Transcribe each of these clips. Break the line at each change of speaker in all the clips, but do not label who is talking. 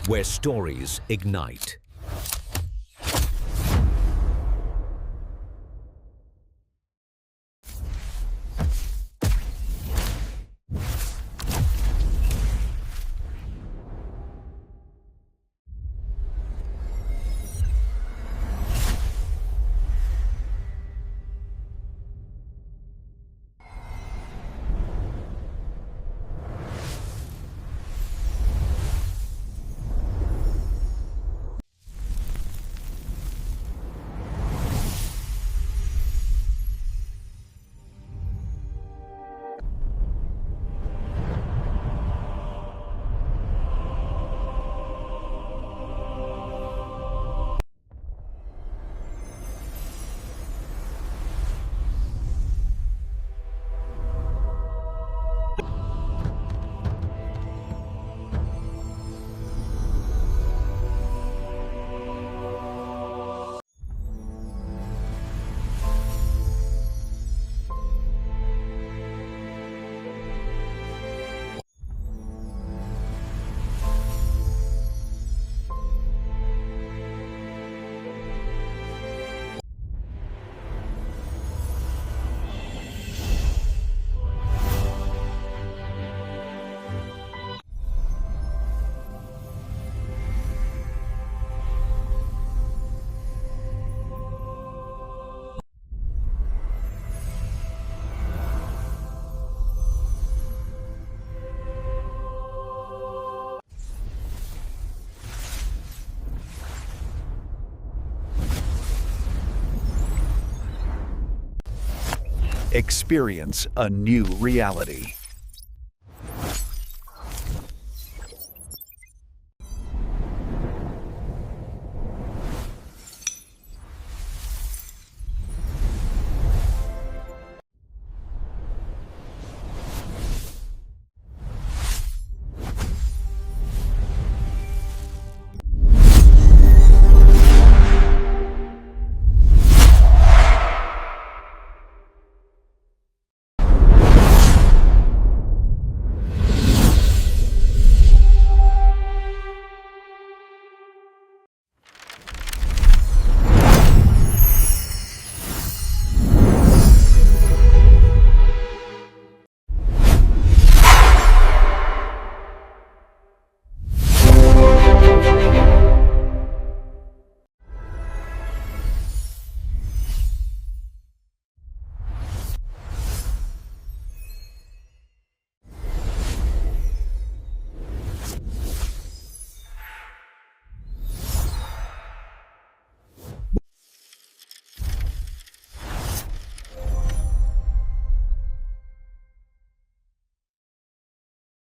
where stories ignite.
Experience a new reality.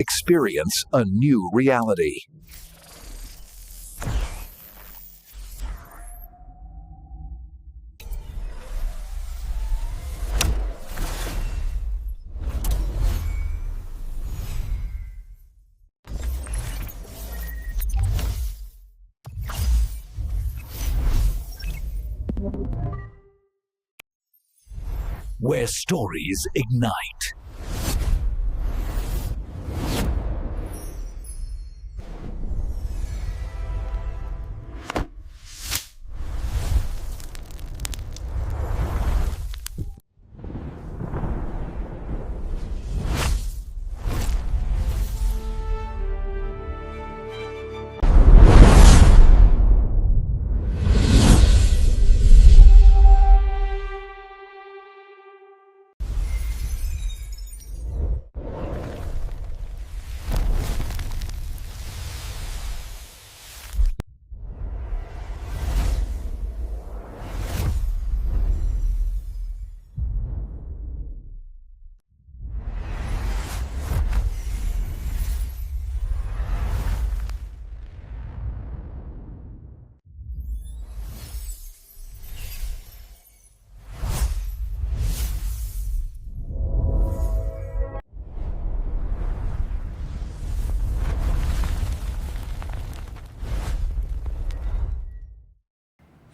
Experience a new reality.
Where stories ignite.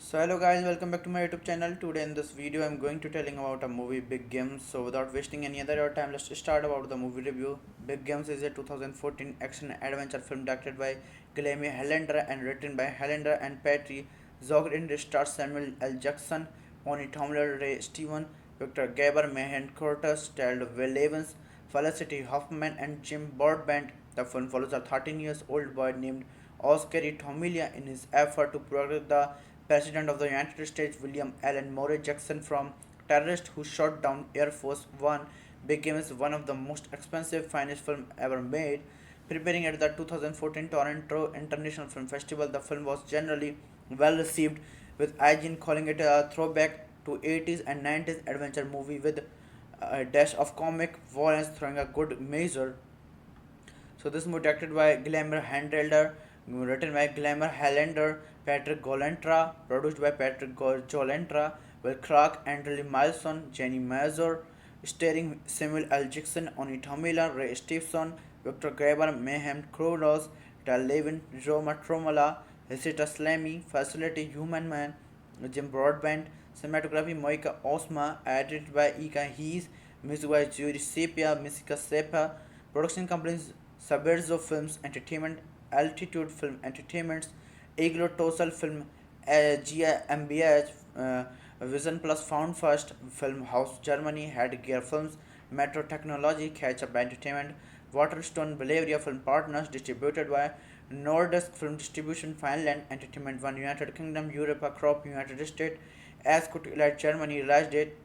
So hello guys, welcome back to my YouTube channel. Today in this video I'm going to telling about a movie Big Games. So without wasting any other time, let's start about the movie review. Big Games is a 2014 action adventure film directed by Guillermo Hellender and written by Hellender and Patty Zogd. In it stars Samuel L. Jackson, Bonnie Tomler, Ray Steven, Victor Gaber, Mahan Curtis, styled Will Evans, Felicity Huffman and Jim Broadbent. The film follows a 13 years old boy named Oscar Tomilia in his effort to protect the President of the United States William Allen Murray Jackson from terrorists who shot down Air Force One. Became one of the most expensive finest film ever made. Preparing at the 2014 Toronto International Film Festival, the film was generally well received, with IGN calling it a throwback to 80s and 90s adventure movie with a dash of comic violence throwing a good measure. So this movie directed by Glamour Handelder, written by Glamour Hellender, Patrick Golentra, produced by Patrick Golentra, Will Clark, Andrew Milson, Jenny Mazur, starring Samuel L. Jackson, Oni Tomila, Ray Stevenson, Victor Graber, Mayhem Kronos, Tal Levin, Roma Tromala, Hesita Slamy, Facility Human Man, Jim Broadbent, cinematography Moika Osma, edited by Ika Hees, music by Judy Sepia, Misika Sepa, production companies Saberzo Films Entertainment, Altitude Film Entertainments, Iglo Tosal Film, GmbH, Vision Plus Found First Film House Germany, Headgear Films, Metro Technology, Catch Up Entertainment, Waterstone Bavaria Film Partners, distributed by Nordisk Film Distribution, Finland, Entertainment One, United Kingdom, Europe, Crop, United States, Ascot Elite Germany, release date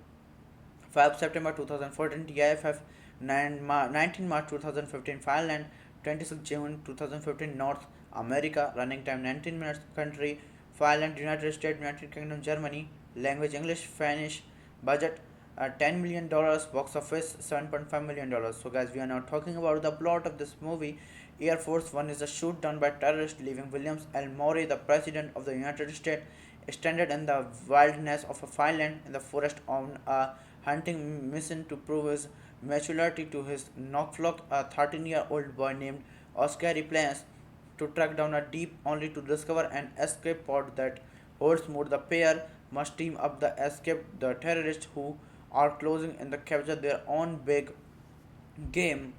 5 September 2014, TIFF 19 March 2015, Finland 26 June 2015, North America, running time 19 minutes, country Finland, United States, United Kingdom, Germany, language English, Spanish, budget $10 million, box office $7.5 million. So guys, we are now talking about the plot of this movie. Air Force One is a shoot down by terrorists, leaving Williams L. Murray, the President of the United States, stranded in the wilderness of a Finland in the forest on a hunting mission to prove his maturity to his Knockflock. A 13-year-old boy named Oscar plans to track down a deep only to discover an escape pod that holds more. The pair must team up the escape the terrorists who are closing in the capture their own big game.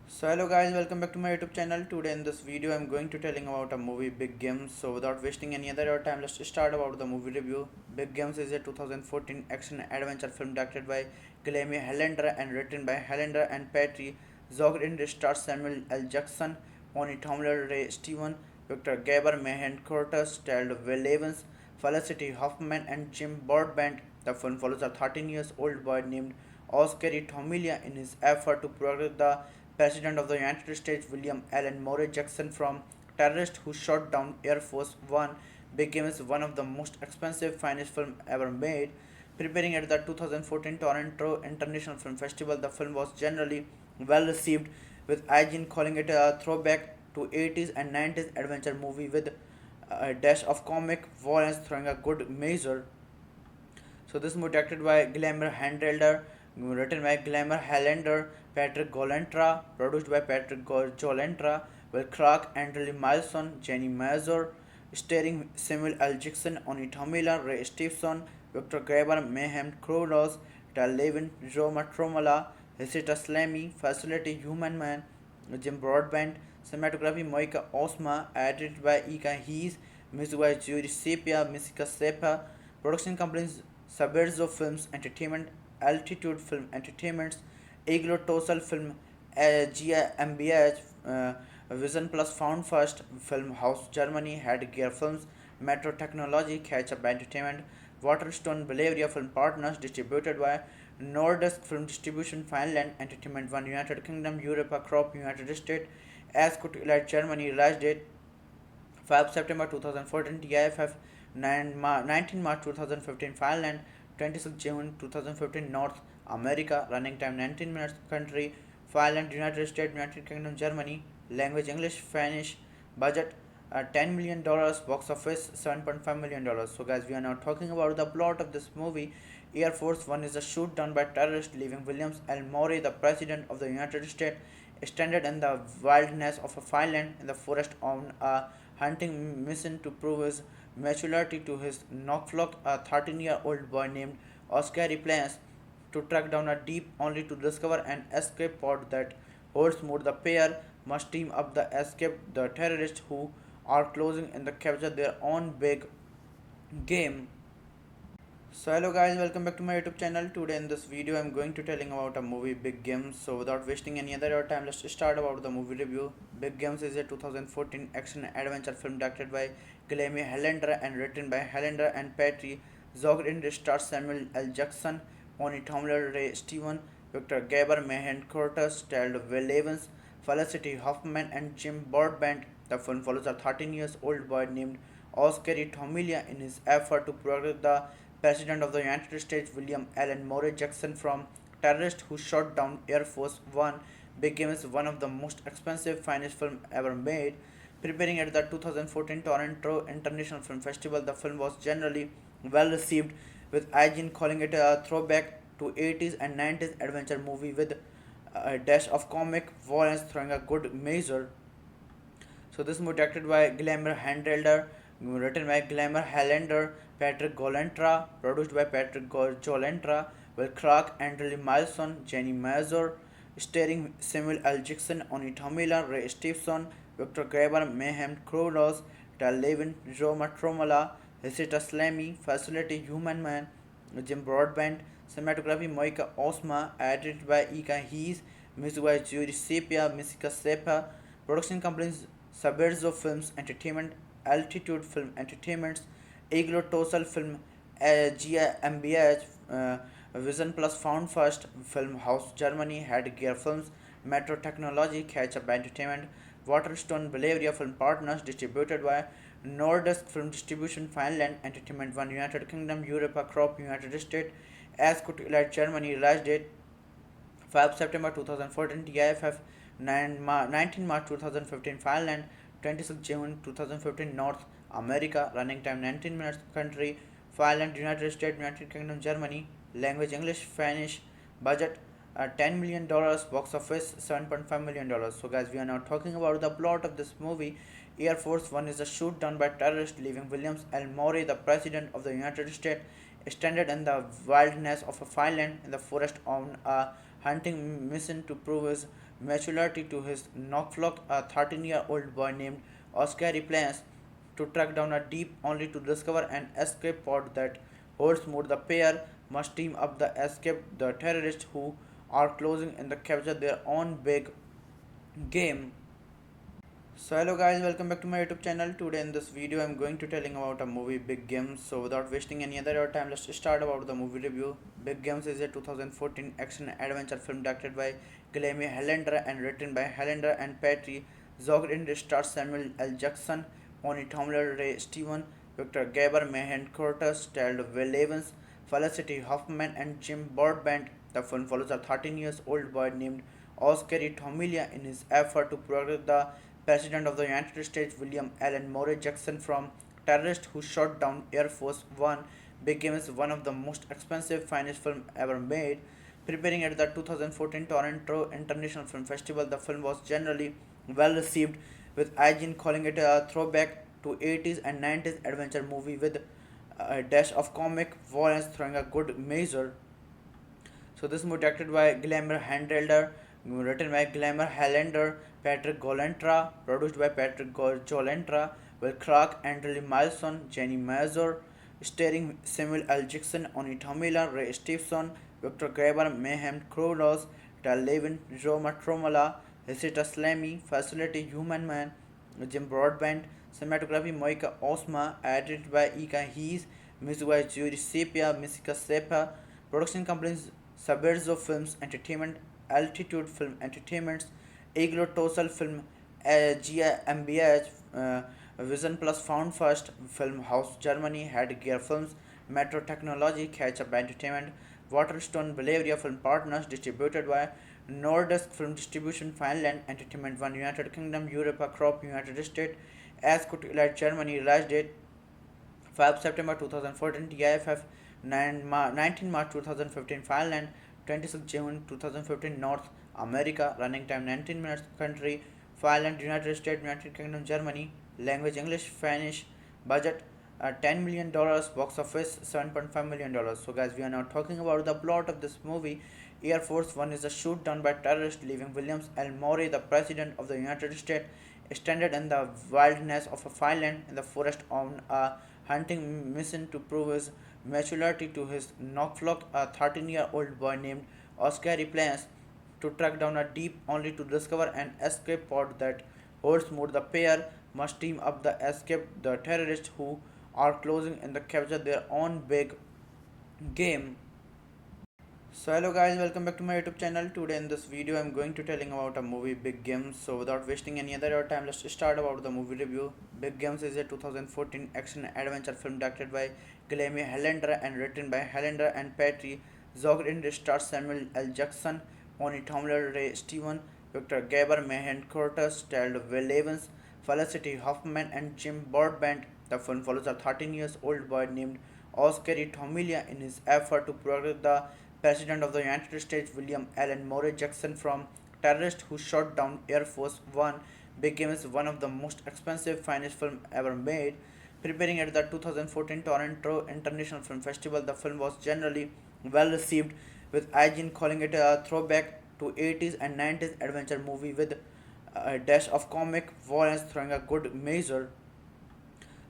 So hello guys, welcome back to my YouTube channel. Today in this video I'm going to telling about a movie Big Games. So without wasting any other time, let's start about the movie review. Big Games is a 2014 action adventure film directed by Guillermo Hellender and written by Hellender and Patty Zogd. In it stars Samuel L. Jackson, Bonnie Tomler, Ray Steven, Victor Gaber, Mahan Curtis, styled Will Evans, Felicity Huffman and Jim Broadbent. The film follows a 13 years old boy named Oscar Tomilia in his effort to protect the President of the United States William Allen Murray Jackson from terrorists who shot down Air Force One. Became one of the most expensive finest film ever made. Preparing at the 2014 Toronto International Film Festival, the film was generally well received, with IGN calling it a throwback to 80s and 90s adventure movie with a dash of comic violence throwing a good measure. So this movie directed by Glamour Handelder, written by Glamour Hellender, Patrick Golentra, produced by Patrick Golentra, Will Clark, Andrew Milson, Jenny Mazur, starring Samuel L. Jackson, Oni Tomila, Ray Stevenson, Victor Graber, Mayhem Kronos, Tal Levin, Roma Tromala, Hesita Slamy, Facility Human Man, Jim Broadbent, cinematography Moika Osma, edited by Ika Hees, music by Judy Sepia, Misika Sepa, production companies Saberzo Films Entertainment, Altitude Film Entertainments, Iglo Tosal Film, GmbH, Vision Plus Found First Film House Germany, Headgear Films, Metro Technology, Catch Up Entertainment, Waterstone Bavaria Film Partners, distributed by Nordisk Film Distribution, Finland, Entertainment One, United Kingdom, Europe, Crop, United States, Ascot Elite Germany, release date 5 September 2014, TIFF 19 March 2015, Finland 26 June 2015, North America, running time 19 minutes, country Finland, United States, United Kingdom, Germany, language English, Spanish, budget $10 million, box office $7.5 million. So guys, we are now talking about the plot of this movie. Air Force One is a shoot down by terrorists, leaving Williams L. Murray, the President of the United States, stranded in the wilderness of a Finland in the forest on a hunting mission to prove his maturity to his Knockflock, a 13-year-old boy named Oscar plans to track down a deep only to discover an escape pod that holds more. The pair must team up the escape the terrorists who are closing in the capture their own big game. So hello guys, welcome back to my YouTube channel. Today in this video I'm going to telling about a movie Big Games. So without wasting any other time, let's start about the movie review. Big Games is a 2014 action adventure film directed by Guillermo Hellender and written by Hellender and Patty Zogrin. It stars Samuel L. Jackson, Bonnie Tomler, Ray Steven, Victor Gaber, Mahan Curtis, starred Will Evans, Felicity Huffman and Jim Broadbent. The film follows a 13 years old boy named Oscar Tomilia in his effort to protect the President of the United States William Allen Murray Jackson from terrorists who shot down Air Force One. Big Game is one of the most expensive finest film ever made. Preparing at the 2014 Toronto International Film Festival, the film was generally well received, with IGN calling it a throwback to 80s and 90s adventure movie with a dash of comic violence throwing a good measure. So this movie directed by Glamour Handelder, written by Glamour Hellender, Patrick Golentra, produced by Patrick Golentra, Will Clark, Andrew Milson, Jenny Mazur, starring Samuel L. Jackson, Oni Tomila, Ray Stevenson, Victor Graber, Mayhem Krolos, Tal Levin, Roma Tromala, Hesita Slamy, Facility Human Man, Jim Broadbent, cinematography Moika Osma, edited by Ika Hees, music by Judy Sepia, Misika Sepa, production companies Saberzo Films Entertainment, Altitude Film Entertainments, Iglo Tosal Film, GmbH, Vision Plus Found First Film House Germany, Headgear Films, Metro Technology, Catch Up Entertainment, Waterstone Bavaria Film Partners, distributed by Nordisk Film Distribution, Finland, Entertainment One, United Kingdom, Europa Crop, United States, Ascot Elite Germany, release date 5 September 2014, TIFF 19 March 2015, Finland 26 June 2015, North America, running time 19 minutes, country Finland, United States, United Kingdom, Germany, language English, Spanish, budget $10 million, box office $7.5 million. So guys, we are now talking about the plot of this movie. Air Force One is a shoot down by terrorists, leaving Williams L. Murray, the President of the United States, stranded in the wilderness of Finland in the forest on a hunting mission to prove his maturity to his Knockflock, a 13-year-old boy named Oscar plans to track down a deep only to discover an escape pod that holds more. The pair must team up the escape the terrorists who are closing in the capture their own big game. So hello guys, welcome back to my YouTube channel. Today in this video I'm going to telling about a movie Big Games. So without wasting any other time, let's start about the movie review. Big Games is a 2014 action adventure film directed by Guillermo Hellender and written by Hellender and Patty Zogrin. It stars Samuel L. Jackson, Bonnie Tomler, Ray Steven, Victor Gaber, Mahan Curtis, starred Will Evans, Felicity Huffman and Jim Broadbent. The film follows a 13 years old boy named Oscar Tomilia in his effort to protect the President of the United States William Allen Murray Jackson from terrorists who shot down Air Force One. Big Game is one of the most expensive finest film ever made. Preparing at the 2014 Toronto International Film Festival, the film was generally well received, with IGN calling it a throwback to 80s and 90s adventure movie with a dash of comic violence throwing a good measure. So this movie directed by Glamour Handelder, written by Glamour Hellender, Patrick Golentra, produced by Patrick Golentra, Will Clark, Andrew Milson, Jenny Mazur, starring Samuel L. Jackson, Oni Tomila, Ray Stevenson, Victor Graber, Mayhem Krolos, Tal Levin, Roma Tromala, Hesita Slamy, Facility Human Man, Jim Broadbent, cinematography Moika Osma, edited by Ika Hees, music by Judy Sepia, Misika Sepa, production companies Saberzo Films Entertainment, Altitude Film Entertainments, Iglo Tosal Film, GmbH, Vision Plus Found First Film House Germany, Headgear Films, Metro Technology, Catch Up Entertainment, Waterstone Bavaria Film Partners, distributed by Nordisk Film Distribution, Finland, Entertainment One, United Kingdom, Europa Crop, United States, Ascot Elite Germany, release date 5 September 2014, TIFF 19 March 2015, Finland 26 June 2015, North America, running time 19 minutes, country Finland, United States, United Kingdom, Germany, language English, Spanish, budget $10 million dollars, box office $7.5 million dollars. So guys, we are now talking about the plot of this movie. Air Force One is a shoot down by terrorists, leaving Williams L. Murray, the president of the United States, stranded in the wilderness of a Finland in the forest on a hunting mission to prove his maturity to his Knockflock, a 13-year-old boy named Oscar plans to track down a deep only to discover an escape pod that holds more. The pair must team up the escape the terrorists who are closing in the capture their own big game. So hello guys, welcome back to my YouTube channel. Today in this video I'm going to telling about a movie Big Games. So without wasting any other time, let's start about the movie review. Big Games is a 2014 action adventure film directed by Guillermo Helander and written by Helander and Patty Zogd. It stars Samuel L. Jackson, Bonnie Tomler, Ray Steven, Victor Gaber, Mahan Curtis, Staled Will Evans, Felicity Huffman and Jim Broadbent. The film follows a 13 years old boy named Oscar Tomilia in his effort to protect the President of the United States William Allen Murray Jackson from terrorists who shot down Air Force One. Became one of the most expensive finest film ever made. Preparing at the 2014 Toronto International Film Festival, the film was generally well received, with IGN calling it a throwback to 80s and 90s adventure movie with a dash of comic violence throwing a good measure.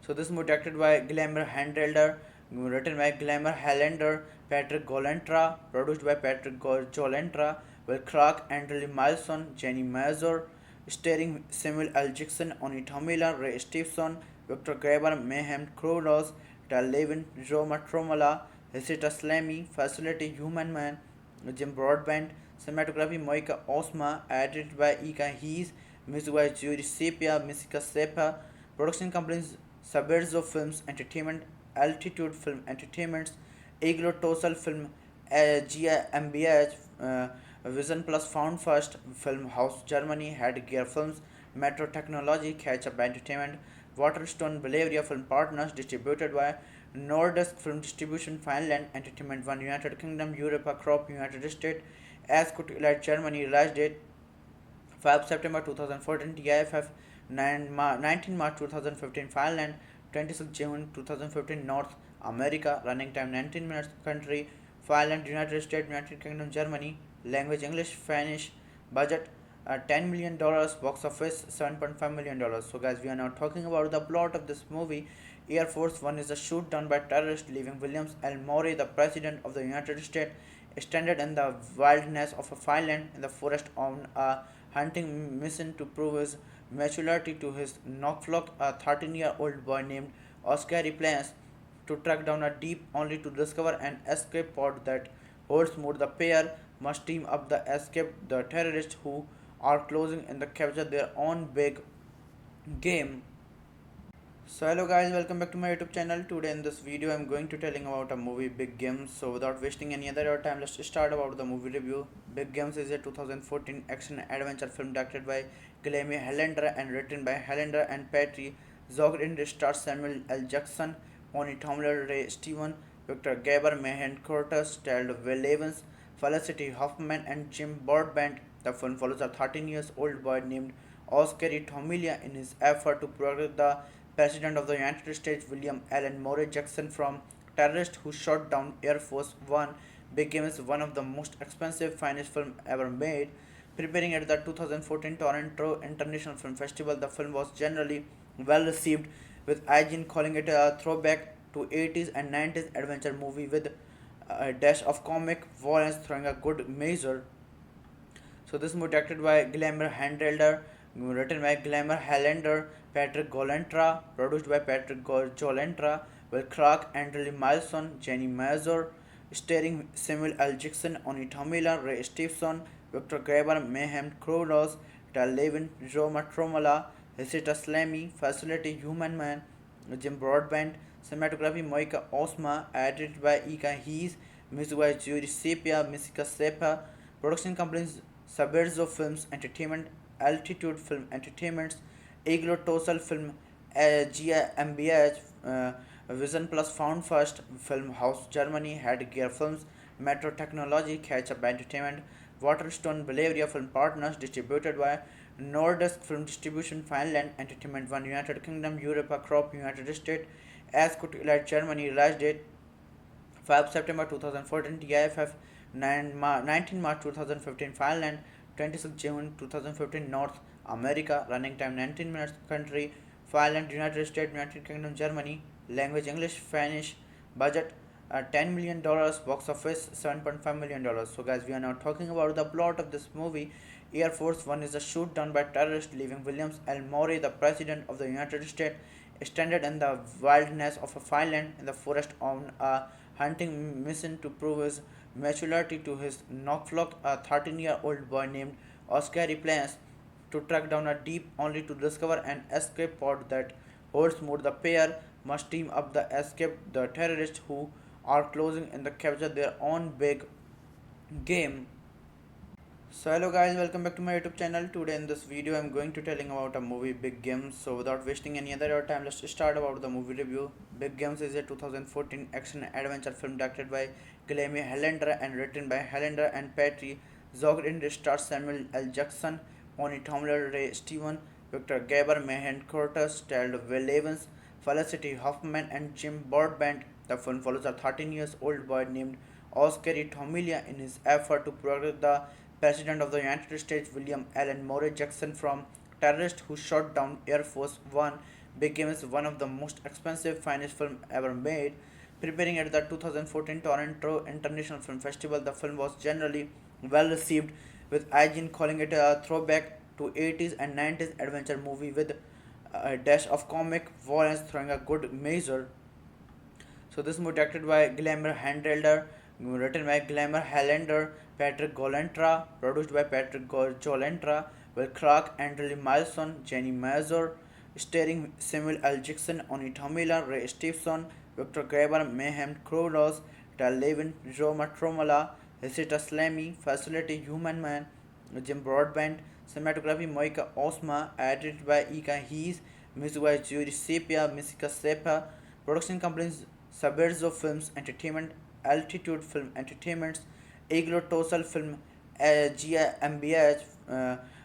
So this movie directed by Guillermo Handelder, written by Guillermo Helander, Patrick Golentra, produced by Patrick Golentra, Will Clark, Andrew Milson, Jenny Mazur, starring Samuel L. Jackson, Oni Tomila, Ray Stevenson, Victor Graber, Mayhem Krolos, Tal Levin, Roma Tromala, Hesita Slamy, Facility Human Man, Jim Broadbent, cinematography Moika Osma, edited by Ika Hees, music by Judy Sepia, Misika Sepa, production companies Saberzo Films Entertainment, Altitude Film Entertainments, Iglo Tosal Film, GmbH, Vision Plus Found First Film House Germany, Headgear Films, Metro Technology, Catch Up Entertainment, Waterstone Bavaria Film Partners, distributed by Nordisk Film Distribution, Finland, Entertainment One, United Kingdom, Europa Crop, United States, Ascot Elite Germany, release date 5 September 2014, TIFF 19 March 2015, Finland 26 June 2015, North America, running time 19 minutes, country Finland, United States, United Kingdom, Germany, language English, Spanish, budget $10 million dollars, box office $7.5 million dollars. So guys, we are now talking about the plot of this movie. Air Force One is a shoot down by terrorists, leaving Williams L. Murray, the president of the United States, stranded in the wilderness of a Finland in the forest on a hunting mission to prove his maturity to his Knockflock, a 13-year-old boy named Oscar plans to track down a deep only to discover an escape pod that holds more. The pair must team up the escape the terrorists who are closing in the capture their own big game. So hello guys, welcome back to my YouTube channel. Today in this video I'm going to telling about a movie Big Games. So without wasting any other time, let's start about the movie review. Big Games is a 2014 action adventure film directed by Guillermo Helander and written by Helander and Patty Zogd. It stars Samuel L. Jackson, Bonnie Tomler, Ray Steven, Victor Gaber, Mahan Curtis, Staled Will Evans, Felicity Huffman and Jim Broadbent. The film follows a 13 years old boy named Oscar Tomilia in his effort to protect the President of the United States William Allen Murray Jackson from terrorists who shot down Air Force One. Became one of the most expensive finest film ever made. Preparing at the 2014 Toronto International Film Festival, the film was generally well received, with IGN calling it a throwback to 80s and 90s adventure movie with a dash of comic violence throwing a good measure. So this movie directed by Guillermo Handelder, written by Guillermo Helander, Patrick Golentra, produced by Patrick Golentra, Will Clark, Andrew Milson, Jenny Mazur, starring Samuel L. Jackson, Oni Tomila, Ray Stevenson, Victor Graber, Mayhem Krolos, Tal Levin, Roma Tromala, Hesita Slamy, Facility Human Man, Jim Broadbent, cinematography Moika Osma, edited by Ika Hees, music by Judy Sepia, Misika Sepa, production companies Saberzo Films Entertainment, Altitude Film Entertainments, Iglo Tosal Film, GmbH, Vision Plus Found First Film House Germany, Headgear Films, Metro Technology, Catch Up Entertainment, Waterstone Bavaria Film Partners, distributed by Nordisk Film Distribution, Finland, Entertainment One, United Kingdom, Europe, Crop, United States, Ascot, Elite, Germany, release date 5 September 2014, TIFF 19 March 2015, Finland 26 June 2015, North America, running time 19 minutes, country Finland, United States, United Kingdom, Germany, language English, Spanish, budget $10 million, box office $7.5 million. So, guys, we are now talking about the plot of this movie. Air Force One is a shoot down by terrorists, leaving Williams L. Murray, the President of the United States, stranded in the wilderness of a Finland in the forest on a hunting mission to prove his maturity to his Knockflock, a 13-year-old boy named Oscar plans to track down a deep only to discover an escape pod that holds more. The pair must team up the escape the terrorists who are closing in the capture their own big game. So hello guys, welcome back to my YouTube channel. Today in this video I'm going to telling about a movie Big Games. So without wasting any other time, let's start about the movie review. Big Games is a 2014 action adventure film directed by Guillermo Helander and written by Helander and Patty Zogd. It stars Samuel L. Jackson, Bonnie Tomler, Ray Steven, Victor Gaber, Mahan Curtis, starred Will Evans, Felicity Huffman and Jim Broadbent. The film follows a 13 years old boy named Oscar Tomilia in his effort to protect the President of the United States, William Allen Murray Jackson, from terrorists who shot down Air Force One. Big Game is one of the most expensive finest film ever made. Preparing at the 2014 Toronto International Film Festival, the film was generally well received, with IGN calling it a throwback to 80s and 90s adventure movie with a dash of comic violence throwing a good measure. So this movie directed by Glamour Handler, written by Glamour Helander, Patrick Golentra, produced by Patrick Golentra, Will Clark, Andrew Milson, Jenny Mazur, starring Samuel L. Jackson, Oni Tomila, Ray Stevenson, Victor Graber, Mayhem Krolos, Tal Levin, Roma Tromala, Hesita Slamy, Facility Human Man, Jim Broadbent, cinematography Moika Osma, edited by Ika Hees, music by Judy Sepia, Misika Sepa, production companies Saberzo Films Entertainment, Altitude Film Entertainments, Iglo Tosal Film, GmbH,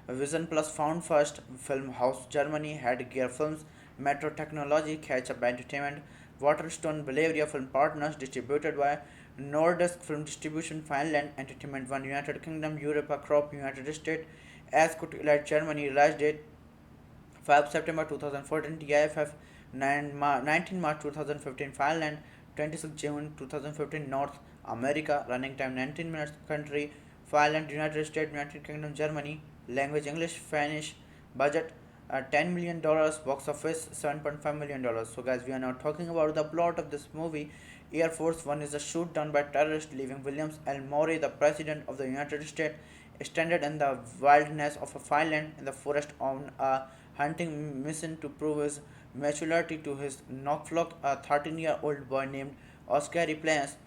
Vision Plus Found First Film House Germany, Headgear Films, Metro Technology, Catch Up Entertainment, Waterstone Bavaria Film Partners, distributed by Nordisk Film Distribution, Finland, Entertainment One, United Kingdom, Europe, Crop, United States, Ascot, Elite, Germany, release date 5 September 2014, TIFF 19 March 2015, Finland 26 June 2015, North America, running time 19 minutes, country Finland, United States, United Kingdom, Germany, language English, Spanish, budget $10 million, box office $7.5 million. So guys, we are now talking about the plot of this movie. Air Force One is a shoot down by terrorists, leaving Williams L. Murray, the President of the United States, stranded in the wilderness of a Finland in the forest on a hunting mission to prove his maturity to his Knockflock, a 13-year-old boy named Oscar plans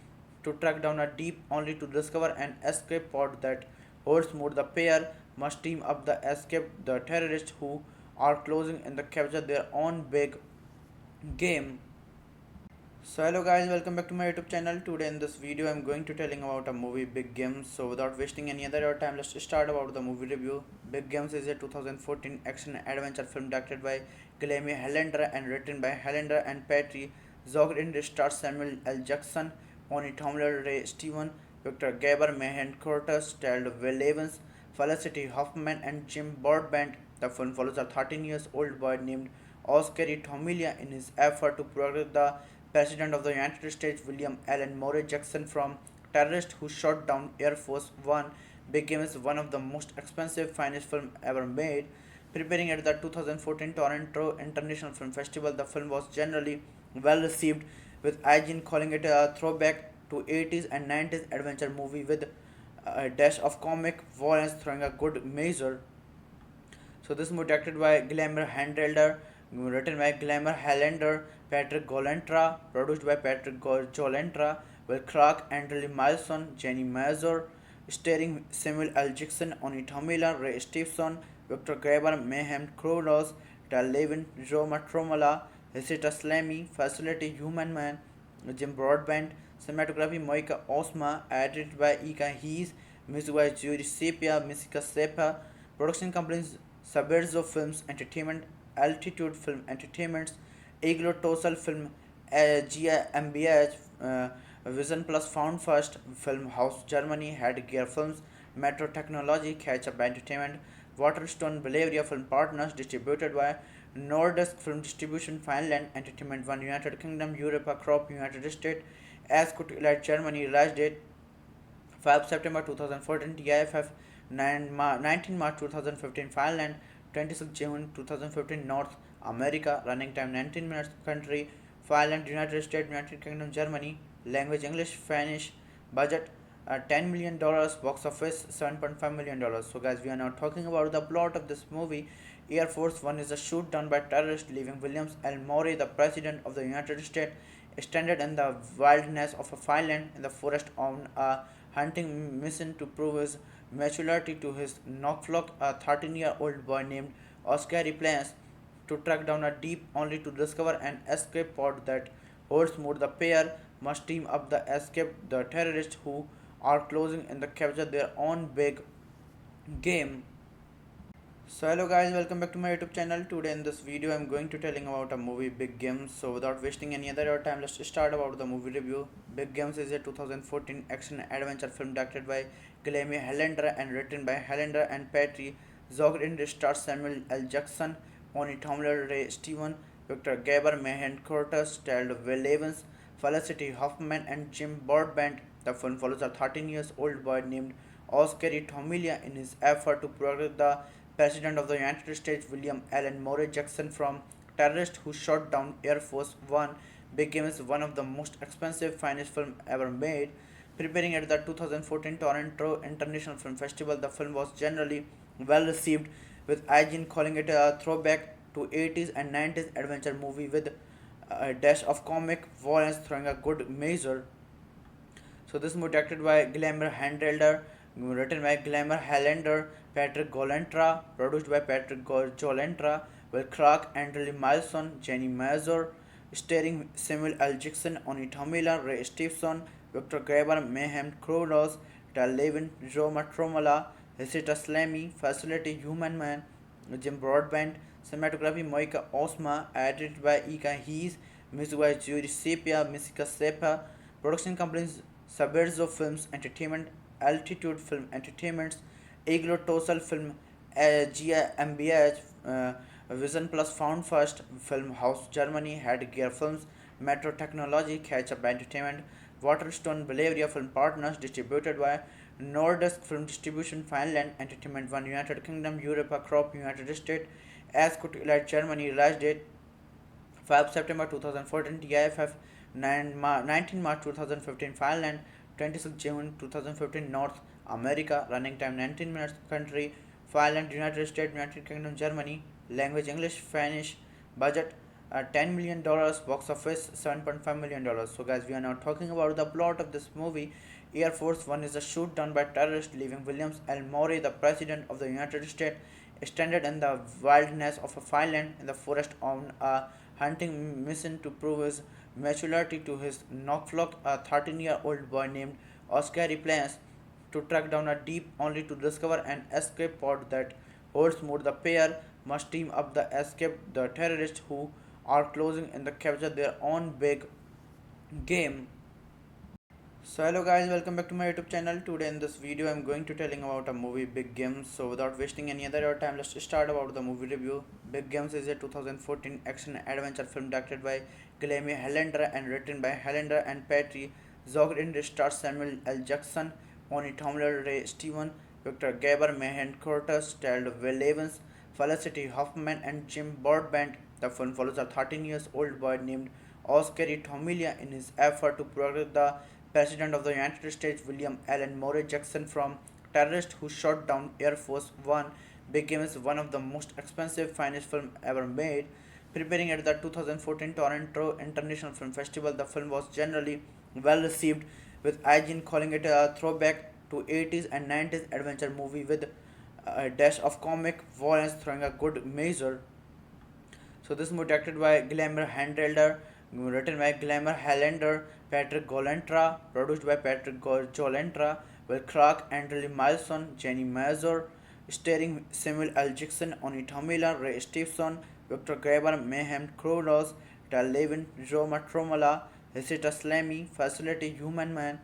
to track down a deep only to discover an escape pod that holds more. The pair must team up the escape the terrorists who are closing in the capture their own big game. So hello guys, welcome back to my YouTube channel. Today in this video I'm going to telling about a movie Big Games. So without wasting any other time, let's start about the movie review. Big Games is a 2014 action adventure film directed by Guillermo Helander and written by Helander and Patty Zogd. It stars Samuel L. Jackson, Bonnie Tomler, Ray Steven, Victor Gaber, Mahan Curtis, starred Will Evans, Felicity Huffman and Jim Broadbent. The film follows a 13 years old boy named Oscar Tomilia in his effort to protect the President of the United States, William Allen Murray Jackson, from terrorists who shot down Air Force One. Big Game is one of the most expensive finest film ever made. Preparing at the 2014 Toronto International Film Festival, the film was generally well received, with IGN calling it a throwback to 80s and 90s adventure movie with a dash of comic violence throwing a good measure. So this movie directed by Glamour Handler, written by Glamour Helander, Patrick Golentra, produced by Patrick Golentra, Will Clark, Andrew Milson, Jenny Mazur, starring Samuel L. Jackson, Oni Tomila, Ray Stevenson, Victor Graber, Mayhem Krolos, Tal Levin, Roma Tromala, Hesita Slamy, Facility Human Man, Jim Broadbent, cinematography Moika Osma, edited by Ika Hees, music by Judy Sepia, Misika Sepa, production companies Sabirzo Films Entertainment, Altitude Film Entertainments, Iglo Tosal Film, GmbH, Vision Plus Found First, Film House Germany, Headgear Films, Metro Technology, Catch Up Entertainment, Waterstone Bavaria Film Partners, distributed by Nordisk Film Distribution, Finland, Entertainment One, United Kingdom, Europe, Crop, United States, Ascot Elite Germany, release date 5 September 2014, TIFF 19 March 2015, Finland 26 June 2015, North America, running time 19 minutes, country Finland, United States, United Kingdom, Germany, language English, Spanish, budget $10 million, box office $7.5 million. So, guys, we are now talking about the plot of this movie. Air Force One is a shoot down by terrorists, leaving Williams L. Murray, the President of the United States, stranded in the wilderness of a Finland in the forest on a hunting mission to prove his maturity to his Knockflock, a 13-year-old boy named Oscar plans to track down a deep only to discover an escape pod that holds more. The pair must team up the escape the terrorists who are closing in the capture their own big game. So hello guys, welcome back to my YouTube channel. Today in this video I'm going to telling about a movie Big Games. So without wasting any other time, let's start about the movie review. Big Games is a 2014 action adventure film directed by Guillermo Hellender and written by Hellender and Patty Zogd. In it stars Samuel L. Jackson, Oni Tomler, Ray Steven, Victor Gaber, Mahan Curtis, Staled Will Evans, Felicity Huffman and Jim Broadbent. The film follows a 13 years old boy named Oscar Tomilia in his effort to protect the President of the United States, William Allen Murray Jackson, from terrorists who shot down Air Force One. Became one of the most expensive finest film ever made. Preparing at the 2014 Toronto International Film Festival, the film was generally well received, with IGN calling it a throwback to 80s and 90s adventure movie with a dash of comic violence throwing a good measure. So this movie directed by Glamour Handelder, written by Glamour Hellender, Patrick Golentra, produced by Patrick Golentra, Will Clark, Andrew Milson, Jenny Mazur, starring Samuel L. Jackson, Oni Tomila, Ray Stevenson, Victor Graber, Mayhem Kronos, Tal Levin, Roma Tromala, Hesita Slamy, Facility Human Man, Jim Broadbent, cinematography Moika Osma, edited by Ika Hees, music by Judy Sepia, Misika Sepa, production companies Sabirzo Films Entertainment, Altitude Film Entertainments, Iglo Tosal Film, GmbH, Vision Plus Found First, Film House Germany, Headgear Films, Metro Technology, Catch Up Entertainment, Waterstone Bavaria Film Partners, distributed by Nordisk Film Distribution, Finland, Entertainment One, United Kingdom, Europe, Crop, United States, Ascot Elite Germany, release date 5 September 2014, TIFF 19 March 2015, Finland 26 June 2015, North America, running time 19 minutes, country Finland, United States, United Kingdom, Germany, language English, Spanish, budget $10 million, box office $7.5 million. So guys, we are now talking about the plot of this movie. Air Force One is a shoot down by terrorists, leaving Williams L. Murray, the President of the United States, stranded in the wilderness of a Finland in the forest on a hunting mission to prove his maturity to his Knockflock, a 13-year-old boy named Oscar plans to track down a deep only to discover an escape pod that holds more. The pair must team up the escape the terrorists who are closing in the capture their own big game. So hello guys, welcome back to my YouTube channel. Today in this video I'm going to telling about a movie Big Games. So without wasting any other time, let's start about the movie review. Big Games is a 2014 action adventure film directed by Guillermo Hellender and written by Hellender and Patty Zogd. In it stars Samuel L. Jackson, Oni Tomler, Ray Steven, Victor Gaber, Mahan Curtis, Staled Will Evans, Felicity Huffman and Jim Broadbent. The film follows a 13 years old boy named Oscar Tomilia in his effort to protect the President of the United States, William Allen Murray Jackson, from terrorists who shot down Air Force One. Became one of the most expensive finest film ever made. Preparing at the 2014 Toronto International Film Festival, the film was generally well received, with IGN calling it a throwback to 80s and 90s adventure movie with a dash of comic violence throwing a good measure. So this movie directed by Glamour Handelder, written by Glamour Hellender, Patrick Golentra, produced by Patrick Golentra, Will Clark, Andrew Milson, Jenny Mazur, starring Samuel L. Jackson, Oni Tomila, Ray Stevenson, Victor Graber, Mayhem Kronos, Tal Levin, Roma Tromala, Hesita Slamy, Facility Human Man,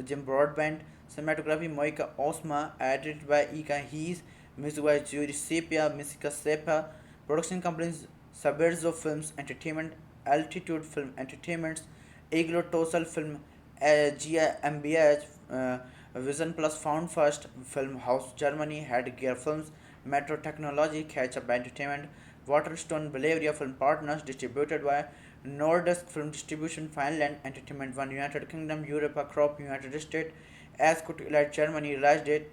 Jim Broadbent, cinematography Moika Osma, edited by Ika Hees, music by Judy Sepia, Misika Sepa, production companies Saberzo Films Entertainment, Altitude Film Entertainments, Iglo Tosal Film, GmbH, Vision Plus Found First, Film House Germany, Headgear Films, Metro Technology, Catch Up Entertainment, Waterstone Bavaria Film Partners, distributed by Nordisk Film Distribution, Finland, Entertainment One, United Kingdom, Europe, Crop, United States, Ascot Elite Germany, release date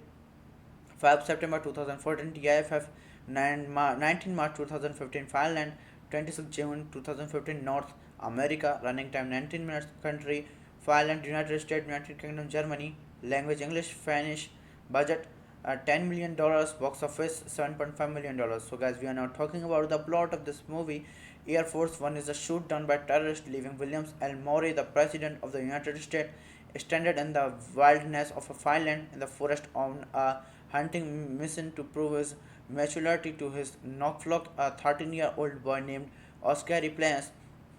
5 September 2014, TIFF 19 March 2015, Finland 26 June 2015, North America, running time 19 minutes, country Finland, United States, United Kingdom, Germany, language English, Spanish, budget $10 million, box office $7.5 million. So guys, we are now talking about the plot of this movie. Air Force One is a shoot down by terrorists, leaving Williams L. Murray, the President of the United States, stranded in the wilderness of a Finland in the forest on a hunting mission to prove his maturity to his knockflock. A 13-year-old boy named Oscar plans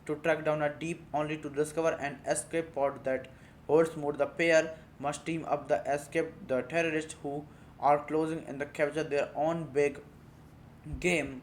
to track down a deep only to discover an escape pod that holds more. The pair must team up the escape the terrorists who are closing in the capture their own big game.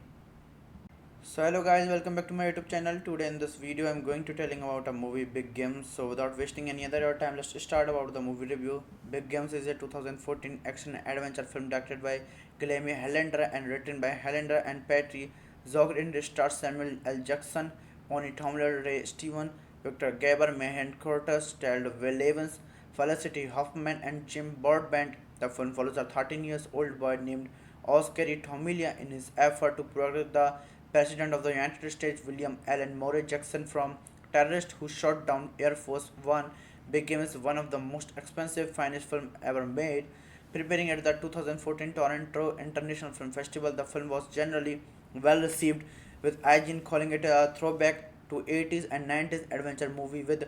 So hello guys, welcome back to my YouTube channel. Today in this video I'm going to telling about a movie Big Games. So without wasting any other time, let's start about the movie review. Big Games is a 2014 action adventure film directed by Guillermo Hellender and written by Hellender and Patty Zogd. It stars Samuel L. Jackson, Oni Tomler, Ray Steven, Victor Gaber, Mayhem Curtis, starred Will Evans, Felicity Huffman and Jim Broadbent. The film follows a 13-year-old boy named Oscar Tomilia in his effort to protect the President of the United States, William Allen Murray Jackson, from terrorists who shot down Air Force One. Big Game is one of the most expensive finest film ever made. Preparing at the 2014 Toronto International Film Festival, the film was generally well received, with IGN calling it a throwback to 80s and 90s adventure movie with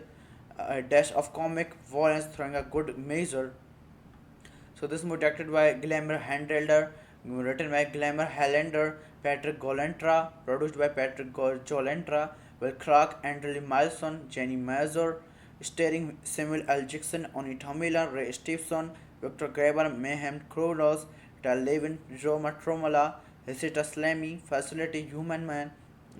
a dash of comic violence throwing a good measure. So this movie directed by Glamour Handelder, written by Glamour Hellender, Patrick Golentra, produced by Patrick Golentra, Will Clark, Andrew Milson, Jenny Mazur, starring Samuel L. Jackson, Oni Tomila, Ray Stevenson, Victor Graber, Mayhem Kronos, Tal Levin, Roma Tromala, Hesita Slamy, Facility Human Man,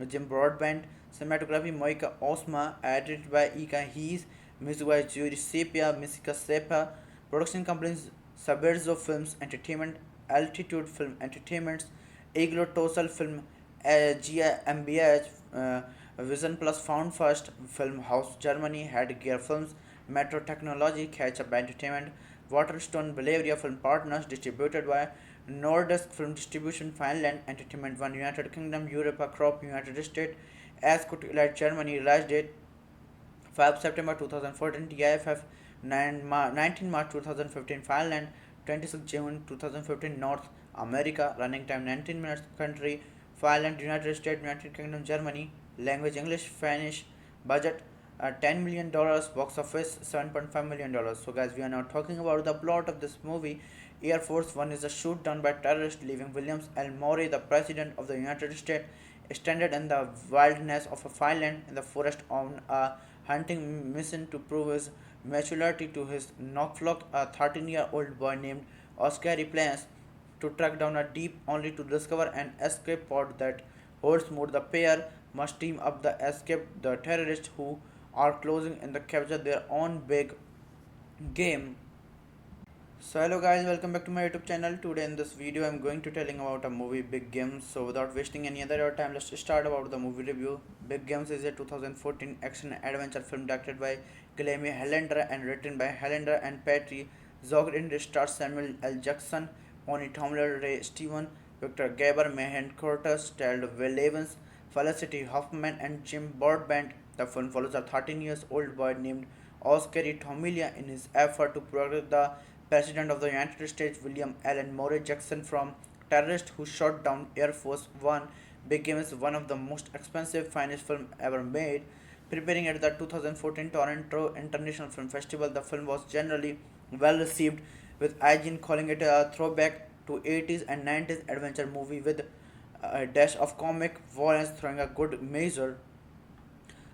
Jim Broadbent, cinematography Moika Osma, edited by Ika Hees, music by Judy Sepia, Misika Sepa, production companies Saberzo Films Entertainment, Altitude Film Entertainments, Iglo Tosal Film, GmbH, Vision Plus Found First, Film House Germany, Headgear Films, Metro Technology, Catch Up Entertainment, Waterstone Bavaria Film Partners, distributed by Nordisk Film Distribution, Finland, Entertainment One, United Kingdom, Europe, Crop, United States, Ascot Elite Germany, release date 5 September 2014, TIFF 19 March 2015, Finland 26 June 2015, North America, running time 19 minutes, country Finland, United States, United Kingdom, Germany, language English, Spanish, budget $10 million, box office $7.5 million. So guys, we are now talking about the plot of this movie. Air Force One is a shoot down by terrorists, leaving Williams L. Murray, the President of the United States, stranded in the wilderness of a Finland in the forest on a hunting mission to prove his maturity to his knockflock. A 13-year-old boy named Oscar plans to track down a deep only to discover an escape pod that holds more. The pair must team up the escape the terrorists who are closing in the capture their own big game. So hello guys, welcome back to my YouTube channel. Today in this video I'm going to telling about a movie Big Games. So without wasting any other time, let's start about the movie review. Big Games is a 2014 action adventure film directed by Guillermo Hellender and written by Hellender and Patty Zogd. It stars Samuel L. Jackson, Oni Tomler, Ray Steven, Victor Gaber, Mayhem Curtis, starred Will Evans, Felicity Huffman and Jim Broadbent. The film follows a 13-year-old boy named Oscar Tomilia in his effort to protect the President of the United States, William Allen Murray Jackson, from terrorists who shot down Air Force One. Big Game is one of the most expensive finest film ever made. Preparing at the 2014 Toronto International Film Festival, the film was generally well received, with IGN calling it a throwback to 80s and 90s adventure movie with a dash of comic violence throwing a good measure.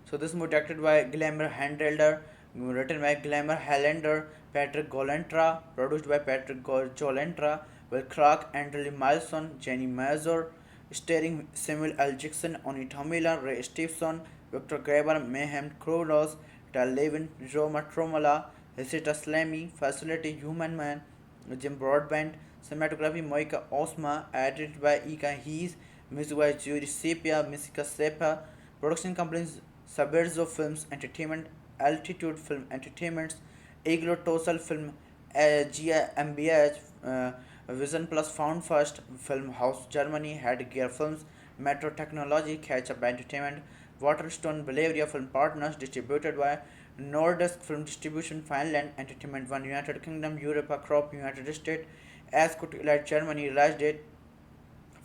So this movie directed by Glamour Handelder, written by Glamour Helander, Patrick Golentra, produced by Patrick Golentra, with Clark, Andrew Milson, Jenny Mazur, starring Samuel L. Jackson, Oni Tomila, Ray Stevenson, Victor Graber, Mayhem Kronos, Tal Levin, Roma Tromala, Hesita Slamy, Facility Human Man, Jim Broadbent, cinematography Moika Osma, edited by Ika Hees, music by Judy Sepia, Misika Sepa, production companies Saberzo Films Entertainment, Altitude Film Entertainments, Iglo Tosal Film, GmbH, Vision Plus Found First, Film House Germany, Headgear Films, Metro Technology, Catch Up Entertainment, Waterstone Bavaria Film Partners, distributed by Nordisk Film Distribution, Finland, Entertainment One, United Kingdom, Europe, Crop, United States, Ascot Elite Germany, release date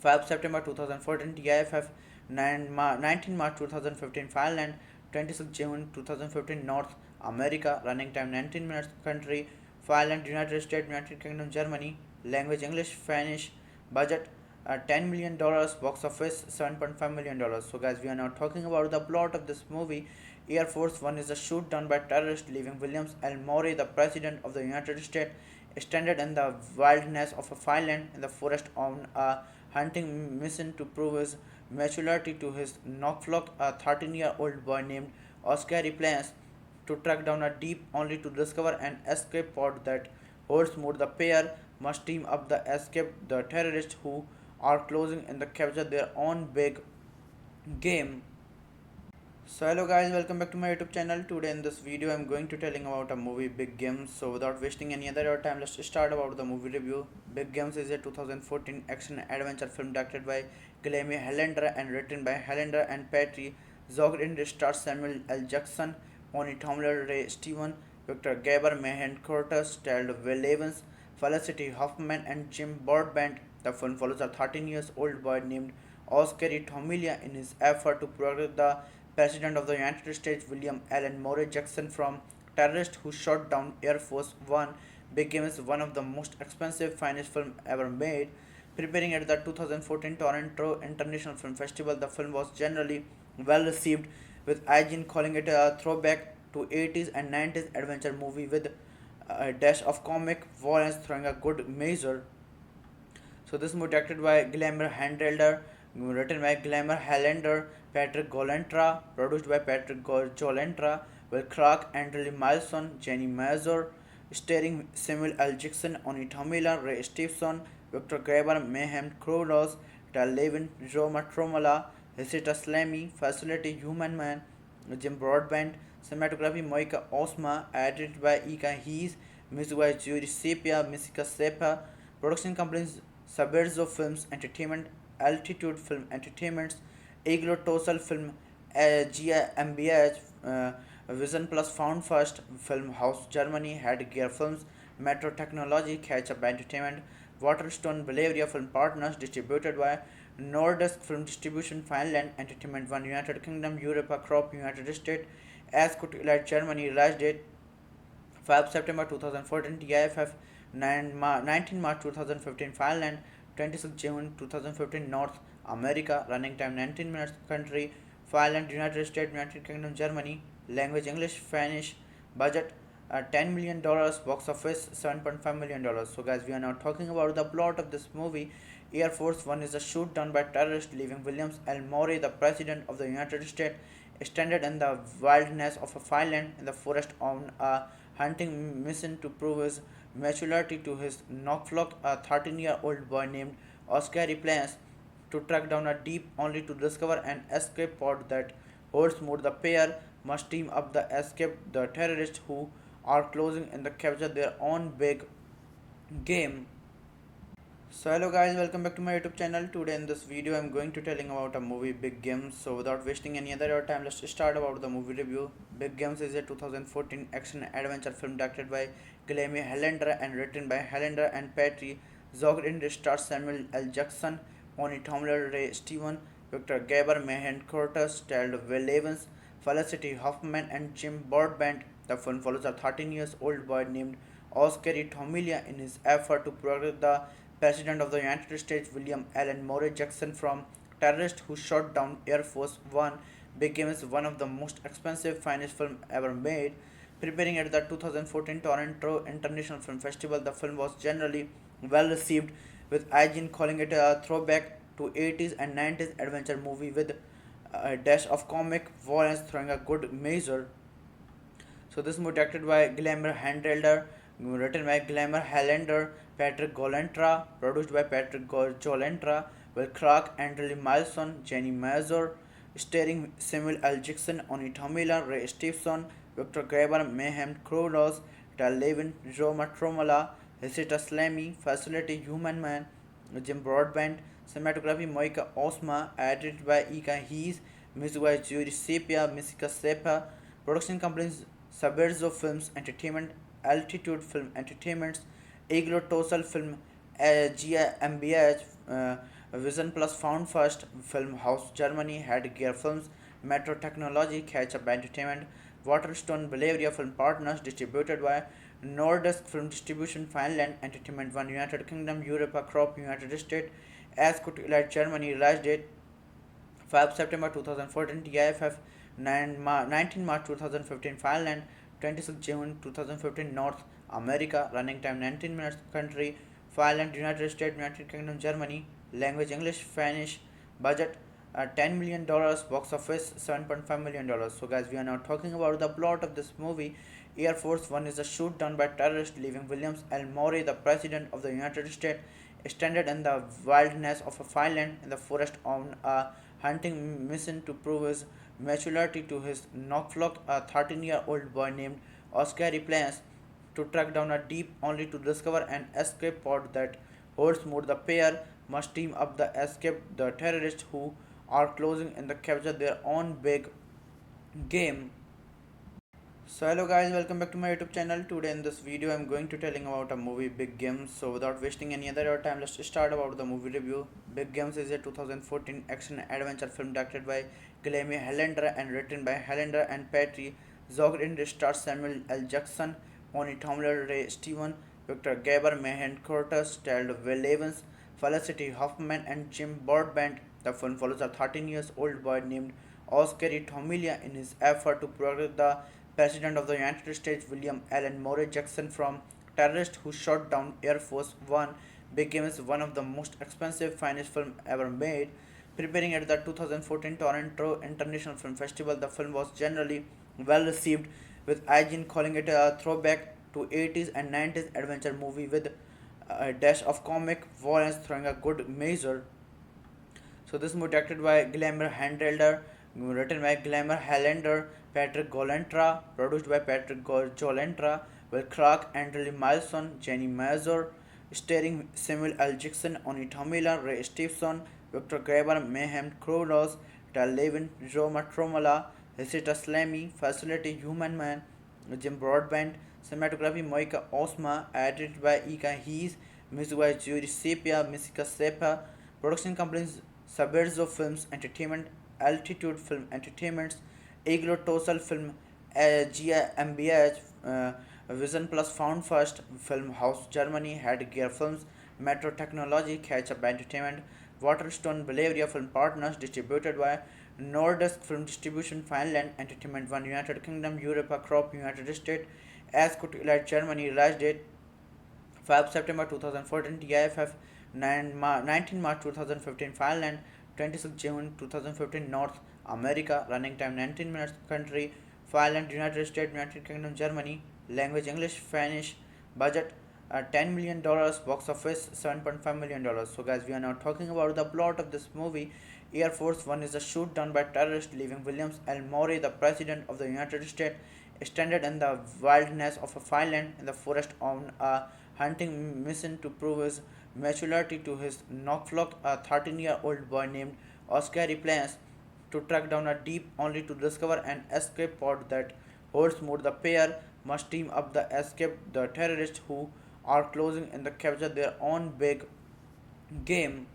5 September 2014, TIFF 19 March 2015, Finland 26 June 2015, North America, running time 19 minutes, country Finland, United States, United Kingdom, Germany, language English, Spanish, budget $10 million, box office $7.5 million. So guys, we are now talking about the plot of this movie. Air Force One is a shoot down by terrorists, leaving William L. Murray, the President of the United States, stranded in the wilderness of a Finland in the forest on a hunting mission to prove his maturity to his Knockflock, a 13-year-old boy named Oscar plans to track down a deep only to discover an escape pod that holds more. The pair must team up the escape the terrorists who are closing in the capture their own big game. So hello guys, welcome back to my YouTube channel. Today in this video I'm going to telling about a movie Big Games. So without wasting any other time, let's start about the movie review. Big Games is a 2014 action adventure film directed by Guillermo Helander and written by Helander and Patty Zogg. It stars Samuel L. Jackson, Oni Tomler, Ray Steven, Victor Gaber, Mayhem Curtis, starred Will Evans, Felicity Huffman and Jim Broadbent. The film follows a 13 years old boy named Oscar Tomilia in his effort to protect the President of the United States, William Allen Murray Jackson, from terrorists who shot down Air Force One. Big Game is one of the most expensive finest film ever made. Preparing at the 2014 Toronto International Film Festival, the film was generally well received, with IGN calling it a throwback to 80s and 90s adventure movie with a dash of comic violence throwing a good measure. So this movie directed by Glamour Handelder, written by Glamour Helander, Patrick Golentra, produced by Patrick Golentra, with Clark, Andrew Milson, Jenny Mazur, starring Samuel L. Jackson, Oni Tomila, Ray Stevenson, Victor Graber, Mayhem Kronos, Tal Levin, Roma Tromala, Hesita Slamy, Facility Human Man, Jim Broadbent, cinematography Moika Osma, edited by Ika Hees, music by Judy Sepia, Misika Sepa, production companies Saberzo Films Entertainment, Altitude Film Entertainments, Iglo Tosal Film, GmbH, Vision Plus Found First, Film House Germany, Headgear Films, Metro Technology, Catch Up Entertainment, Waterstone Bavaria Film Partners, distributed by Nordisk Film Distribution, Finland, Entertainment One, United Kingdom, Europe, Crop, United States, Ascot Elite Germany, release date 5 September 2014, TIFF 19 March 2015, Finland 26 June 2015, North America, running time 19 minutes, country Finland, United States, United Kingdom, Germany, language English, Spanish, budget $10 million, box office $7.5 million. So guys, we are now talking about the plot of this movie. Air Force One is a shoot down by terrorists, leaving William L. Murray, the President of the United States, stranded in the wilderness of a Finland in the forest on a hunting mission to prove his maturity to his Knockflock, a 13-year-old boy named Oscar plans to track down a deep only to discover an escape pod that holds more. The pair must team up the escape the terrorists who are closing in the capture their own big game. So hello guys, welcome back to my YouTube channel. Today in this video I'm going to telling about a movie Big Games. So without wasting any other time, let's start about the movie review. Big Games is a 2014 action adventure film directed by Guillermo Helander and written by Helander and Patty Zogg. It stars Samuel L. Jackson, Oni Tomler, Ray Steven, Victor Gaber, Mayhem Curtis, starred Will Evans, Felicity Huffman and Jim Broadbent. The film follows a 13 years old boy named Oscar Tomilia in his effort to protect the President of the United States William Allen Murray Jackson from terrorist who shot down Air Force One became one of the most expensive finest film ever made. Preparing at the 2014 Toronto International Film Festival, the film was generally well received, with IGN calling it a throwback to 80s and 90s adventure movie with a dash of comic violence throwing a good measure. So this movie directed by Glamour Handler, written by Glamour Highlander, Patrick Golentra, produced by Patrick Golentra, Will Clark, Andrew Milson, Jenny Mazur, starring Samuel L. Jackson, Oni Tomila, Ray Stevenson, Victor Graber, Mayhem Krolos, Tal Levin, Roma Tromala, Hesita Slamy, Facility Human Man, Jim Broadbent, cinematography Moika Osma, edited by Ika Hees, music by Judy Sepia, Misika Sepa, production companies Saberzo Films Entertainment, Altitude Film Entertainments, Iglo Tosal Film, GmbH, Vision Plus Found First, Film House Germany, Headgear Films, Metro Technology, Catch Up Entertainment, Waterstone Bavaria Film Partners, distributed by Nordisk Film Distribution, Finland, Entertainment One, United Kingdom, Europa Crop, United States, Ascot Elite Germany, release date 5 September 2014, TIFF 19 March 2015, Finland 26 June 2015, North America, running time 19 minutes, country Finland, United States, United Kingdom, Germany, language English, Spanish, budget $10 million, box office $7.5 million. So guys, we are now talking about the plot of this movie. Air Force One is a shoot down by terrorists, leaving Williams L. Murray, the President of the United States, stranded in the wilderness of a Finland in the forest on a hunting mission to prove his maturity to his knockflock. A 13-year-old boy named Oscar plans to track down a deep only to discover an escape pod that holds more. The pair must team up the escape the terrorists who are closing in the capture their own big game. So hello guys, welcome back to my YouTube channel. Today in this video I'm going to telling about a movie Big Games. So without wasting any other time, let's start about the movie review. Big Games is a 2014 action adventure film directed by Guillermo Highlander and written by Highlander and Patty Zogd. It stars Samuel L. Jackson, Oni Tomler, Ray Steven, Victor Gaber, Mahan Curtis, starred Will Evans, Felicity Huffman and Jim Broadbent. The film follows a 13-year-old boy named Oscar Tomilia in his effort to protect the President of the United States William Allen Murray Jackson from terrorists who shot down Air Force One became one of the most expensive finest film ever made. Preparing at the 2014 Toronto International Film Festival, the film was generally well received, with IGN calling it a throwback to 80s and 90s adventure movie with a dash of comic violence throwing a good measure. So this movie directed by Glamour Handler, written by Glamour Highlander, Patrick Golentra, produced by Patrick Golentra, Will Clark, Andrew Milson, Jenny Mazur, starring Samuel L. Jackson, Oni Tomila, Ray Stevenson, Victor Graber, Mayhem Krolos, Tal Levin, Roma Tromala, Hesita Slamy, Facility Human Man, Jim Broadbent, cinematography Moika Osma, edited by Ika Hees, music by Judy Sepia, Misika Sepa, production companies Saberzo Films Entertainment, Altitude Film Entertainments, Iglo Tosal Film, GmbH, Vision Plus Found First, Film House Germany, Headgear Films, Metro Technology, Catch Up Entertainment, Waterstone Bavaria Film Partners, distributed by Nordisk Film Distribution, Finland, Entertainment One, United Kingdom, Europa Crop, United States, Ascot Elite Germany, release date 5 September 2014, TIFF 19 March 2015, Finland 26 June 2015, North America, running time 19 minutes, country Finland, United States, United Kingdom, Germany, language English, Spanish, budget $10 million, box office $7.5 million. So guys, we are now talking about the plot of this movie. Air Force One is a shoot down by terrorists, leaving Williams L. Murray, the President of the United States, stranded in the wilderness of a Finland in the forest on a hunting mission to prove his maturity to his knockflock. A 13-year-old boy named Oscar plans to track down a deep only to discover an escape pod that holds more. The pair must team up the escape the terrorists who are closing in the capture their own big game.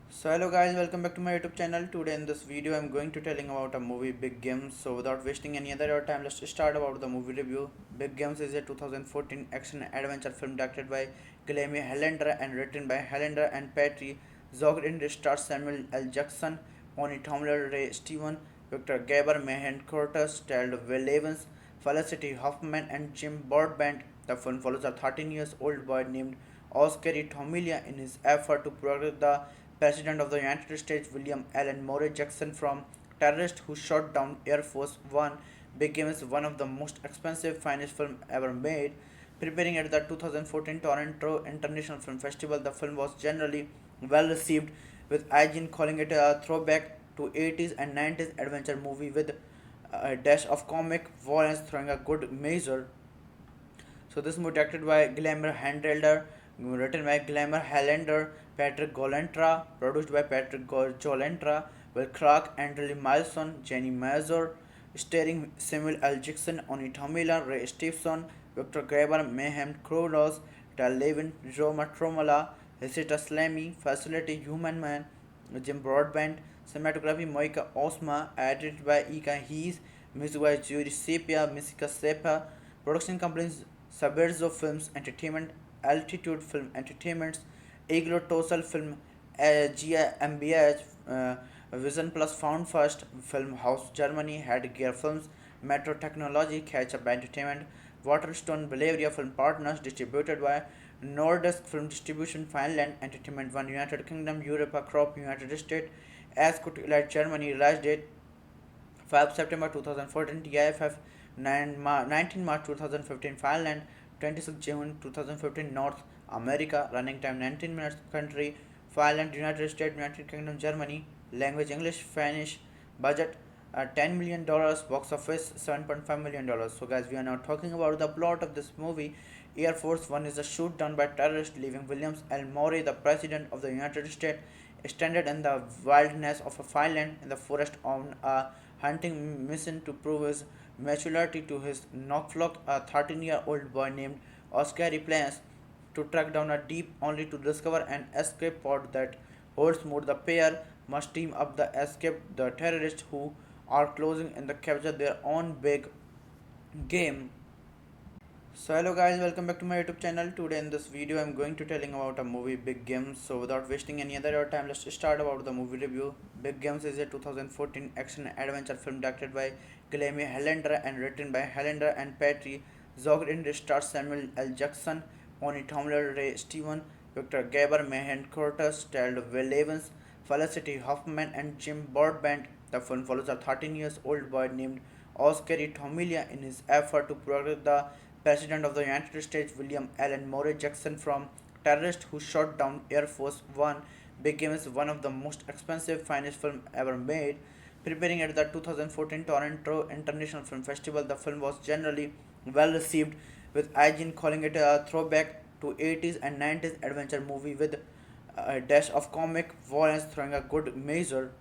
So hello guys, welcome back to my YouTube channel. Today in this video I'm going to telling about a movie Big Games. So without wasting any other time, let's start about the movie review. Big Games is a 2014 action adventure film directed by Guillermo Hellender and written by Hellender and Patty Zogg. It stars Samuel L. Jackson, Bonnie Tomler, Ray Steven, Victor Gaber, Mahan Curtis, Gerald Will Evans, Felicity Huffman, and Jim Broadbent. The film follows a 13 years old boy named Oscar Tomilia in his effort to protect the President of the United States William Allen Murray Jackson from terrorists who shot down Air Force One. Became one of the most expensive finest film ever made. Preparing at the 2014 Toronto International Film Festival, the film was generally well received, with IGN calling it a throwback to 80s and 90s adventure movie with a dash of comic violence throwing a good measure. So this movie directed by Glamour Handelder, written by Glamour Hellender, Patrick Golentra, produced by Patrick Golentra, Will Clark, Andrew Milson, Jenny Mazur, starring Samuel L. Jackson, Oni Tomila, Ray Stevenson, Victor Graber, Mayhem Krolos, Tal Levin, Roma Tromala, Hesita Slamy, Facility Human Man, Jim Broadbent, cinematography Moika Osma, edited by Ika Hees, music by Judy Sepia, Misika Sepa, production companies Saberzo Films Entertainment, Altitude Film Entertainments, Iglo Tosal Film, GmbH, Vision Plus Found First, Film House Germany, Headgear Films, Metro Technology, Catch Up Entertainment, Waterstone Bavaria Film Partners, distributed by Nordisk Film Distribution, Finland, Entertainment One, United Kingdom, Europa Crop, United States, Ascot Elite Germany, release date 5 September 2014, TIFF 19 March 2015, Finland 26 June 2015, North America, running time 19 minutes, country Finland, United States, United Kingdom, Germany, language English, Spanish, budget $10 million, box office $7.5 million. So guys, we are now talking about the plot of this movie. Air Force One is a shoot down by terrorists, leaving Williams L. Murray, the President of the United States, stranded in the wilderness of a Finland in the forest on a hunting mission to prove his maturity to his Knockflock. A 13-year-old boy named Oscar plans to track down a deep only to discover an escape pod that holds more. The pair must team up the escape the terrorists who are closing in the capture their own big game. So hello guys, welcome back to my YouTube channel. Today in this video I'm going to telling about a movie Big Games. So without wasting any other time, let's start about the movie review. Big Games is a 2014 action adventure film directed by Guillermo Hellender and written by Hellender and Patty Zogg. It stars Samuel L. Jackson, Bonnie Tomler, Ray Steven, Victor Gaber, Mahan Curtis, Gerald Will Evans, Felicity Huffman, and Jim Broadbent. The film follows a 13 years old boy named Oscar Tomilia in his effort to protect the President of the United States William Allen Murray Jackson from terrorists who shot down Air Force One. Became one of the most expensive finest film ever made. Preparing at the 2014 Toronto International Film Festival, the film was generally well received, with IGN calling it a throwback to 80s and 90s adventure movie with a dash of comic violence throwing a good measure.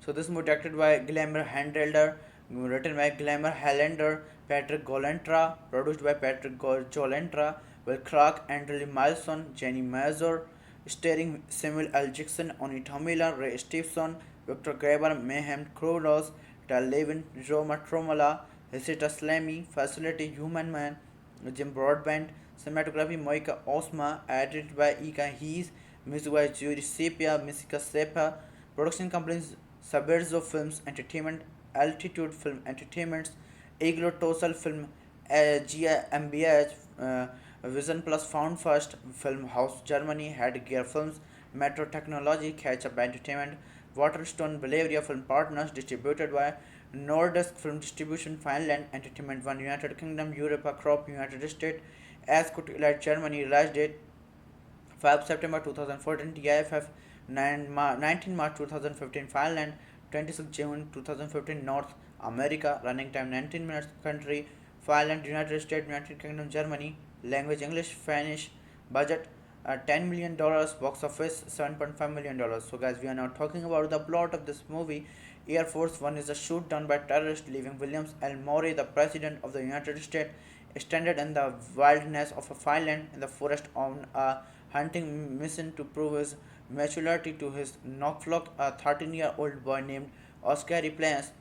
So this movie directed by Glamour Handelder, written by Glamour Hellender, Patrick Golentra, produced by Patrick Golentra, Will Clark, Andrew Milson, Jenny Mazur, starring Samuel L. Jackson, Oni Tomila, Ray Stevenson, Victor Graber, Mayhem Krolos, Tal Levin, Roma Tromala, Hesita Slamy, Facility Human Man, Jim Broadbent, cinematography Moika Osma, edited by Ika Hees, music by Judy Sepia, Misika Sepa, production companies Saberzo Films Entertainment, Altitude Film Entertainments, Iglo Tosal Film, GmbH, Vision Plus Found First, Film House Germany, Headgear Films, Metro Technology, Catch Up Entertainment, Waterstone Bavaria Film Partners, distributed by Nordisk Film Distribution, Finland, Entertainment One, United Kingdom, Europa Crop, United States, Ascot Elite Germany, release date 5 September 2014, TIFF 19 March 2015, Finland 26 June 2015, North America, running time 19 minutes, country Finland, United States, United Kingdom, Germany, language English, Spanish, budget $10 million, box office $7.5 million. So guys, we are now talking about the plot of this movie. Air Force One is a shoot down by terrorists, leaving Williams L. Murray, the President of the United States, stranded in the wilderness of a Finland in the forest on a hunting mission to prove his maturity to his Knockflock, a 13-year-old boy named Oscar plans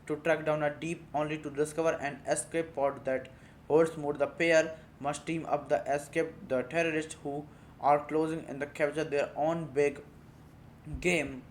to track down a deep only to discover an escape pod that holds more. The pair must team up the escape the terrorists who are closing in the capture their own big game.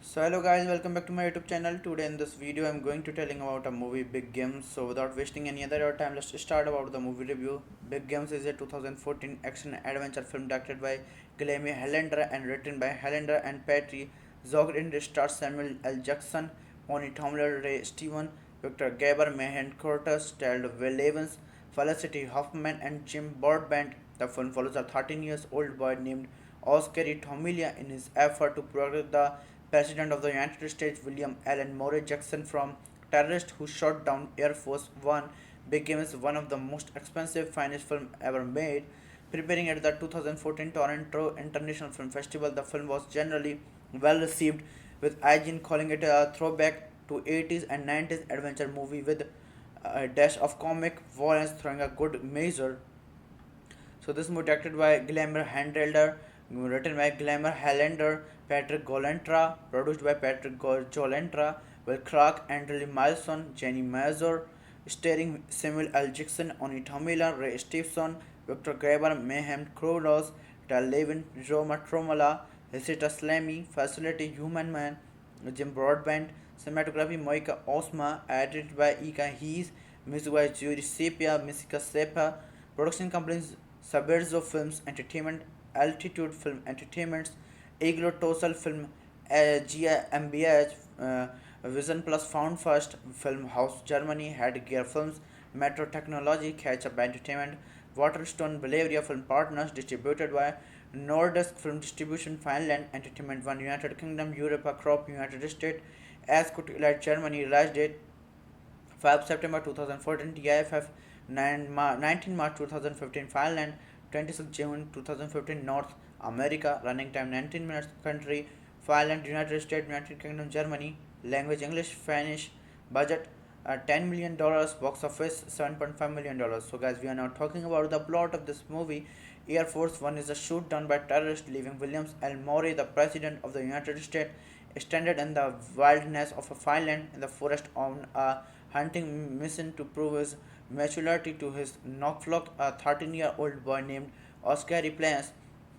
So hello guys, welcome back to my YouTube channel. Today in this video I'm going to telling about a movie Big Games. So without wasting any other time, let's start about the movie review. Big Games is a 2014 action adventure film directed by Guillermo Hellender and written by Hellender and Patty Zogd. It stars Samuel L. Jackson, Bonnie Tomler, Ray Steven, Victor Gaber, Mahan Curtis, Staled Will Evans, Felicity Huffman and Jim Broadbent. The film follows a 13 years old boy named Oscar Tomilia in his effort to protect the President of the United States William Allen Murray Jackson from terrorists who shot down Air Force One. Big Game is one of the most expensive finest film ever made. Preparing at the 2014 Toronto International Film Festival, the film was generally well received, with IGN calling it a throwback to 80s and 90s adventure movie with a dash of comic violence throwing a good measure. So this movie directed by Glamour Handelder, written by Glamour Hellender, Patrick Golentra, produced by Patrick Golentra, Will Clark, Andrew Milson, Jenny Mazur, starring Samuel L. Jackson, Oni Tomila, Ray Stevenson, Victor Graber, Mayhem Krolos, Tal Levin, Roma Tromala, Hesita Slamy, Facility Human Man, Jim Broadbent, cinematography Moika Osma, edited by Ika Hees, music by Judy Sepia, Misika Sepa, production companies Saberzo Films Entertainment, Altitude Film Entertainments, Iglo Tosal Film, GmbH, Vision Plus Found First Film House Germany, Headgear Films, Metro Technology, Catch Up Entertainment, Waterstone Bavaria Film Partners, distributed by Nordisk Film Distribution Finland, Entertainment One United Kingdom, Europa Crop United States, Ascot Elite Germany, release date 5 September 2014, TIFF 19 March 2015, Finland 26 June 2015, North America, running time 19 minutes, country Finland, United States, United Kingdom, Germany, language English, Spanish, budget $10 million, box office $7.5 million. So guys, we are now talking about the plot of this movie. Air Force One is a shoot down by terrorists, leaving Williams L. Murray, the President of the United States, stranded in the wilderness of Finland in the forest on a hunting mission to prove his maturity to his Knockflock, a 13-year-old boy named Oscar plans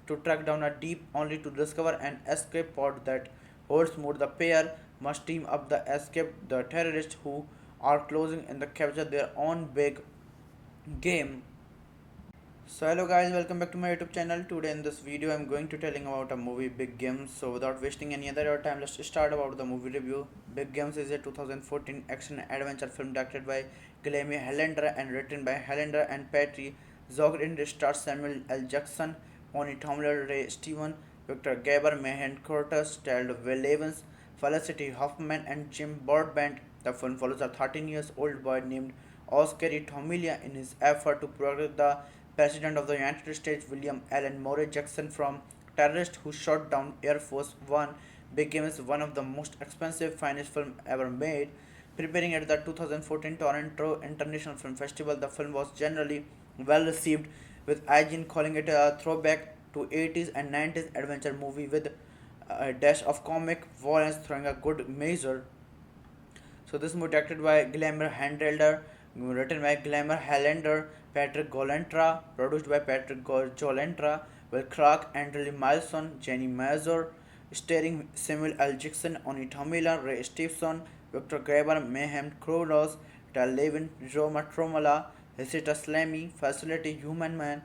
to track down a deep only to discover an escape pod that holds more. The pair must team up the escape the terrorists who are closing in the capture their own big game. So hello guys, welcome back to my YouTube channel. Today in this video I'm going to telling about a movie Big Games. So without wasting any other time, let's start about the movie review. Big Games is a 2014 action adventure film directed by Guillermo Hellender and written by Hellender and Patty Zogd. It stars Samuel L. Jackson, Bonnie Tomler, Ray Steven, Victor Gaber, Mahan Curtis, Staled Will Evans, Felicity Huffman and Jim Broadbent. The film follows a 13 years old boy named Oscar Tomilia in his effort to protect the President of the United States William Allen Murray Jackson from terrorists who shot down Air Force One. Big Game is one of the most expensive finest film ever made. Preparing at the 2014 Toronto International Film Festival, the film was generally well received, with IGN calling it a throwback to 80s and 90s adventure movie with a dash of comic violence throwing a good measure. So this movie directed by Glamour Handelder, written by Glamour Hellender, Patrick Golentra, produced by Patrick Golentra, Will Clark, Andrew Milson, Jenny Mazur, starring Samuel L. Jackson, Oni Tomila, Ray Stevenson, Victor Graber, Mayhem Krolos, Tal Levin, Roma Tromala, Hesita Slamy, Facility Human Man,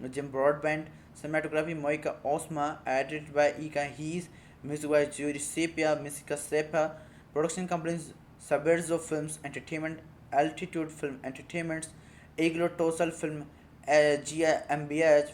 Jim Broadbent, cinematography Moika Osma, edited by Ika Hees, music by Judy Sepia, Misika Sepa, production companies Saberzo Films Entertainment, Altitude Film Entertainments, Iglo Tosal Film, GmbH,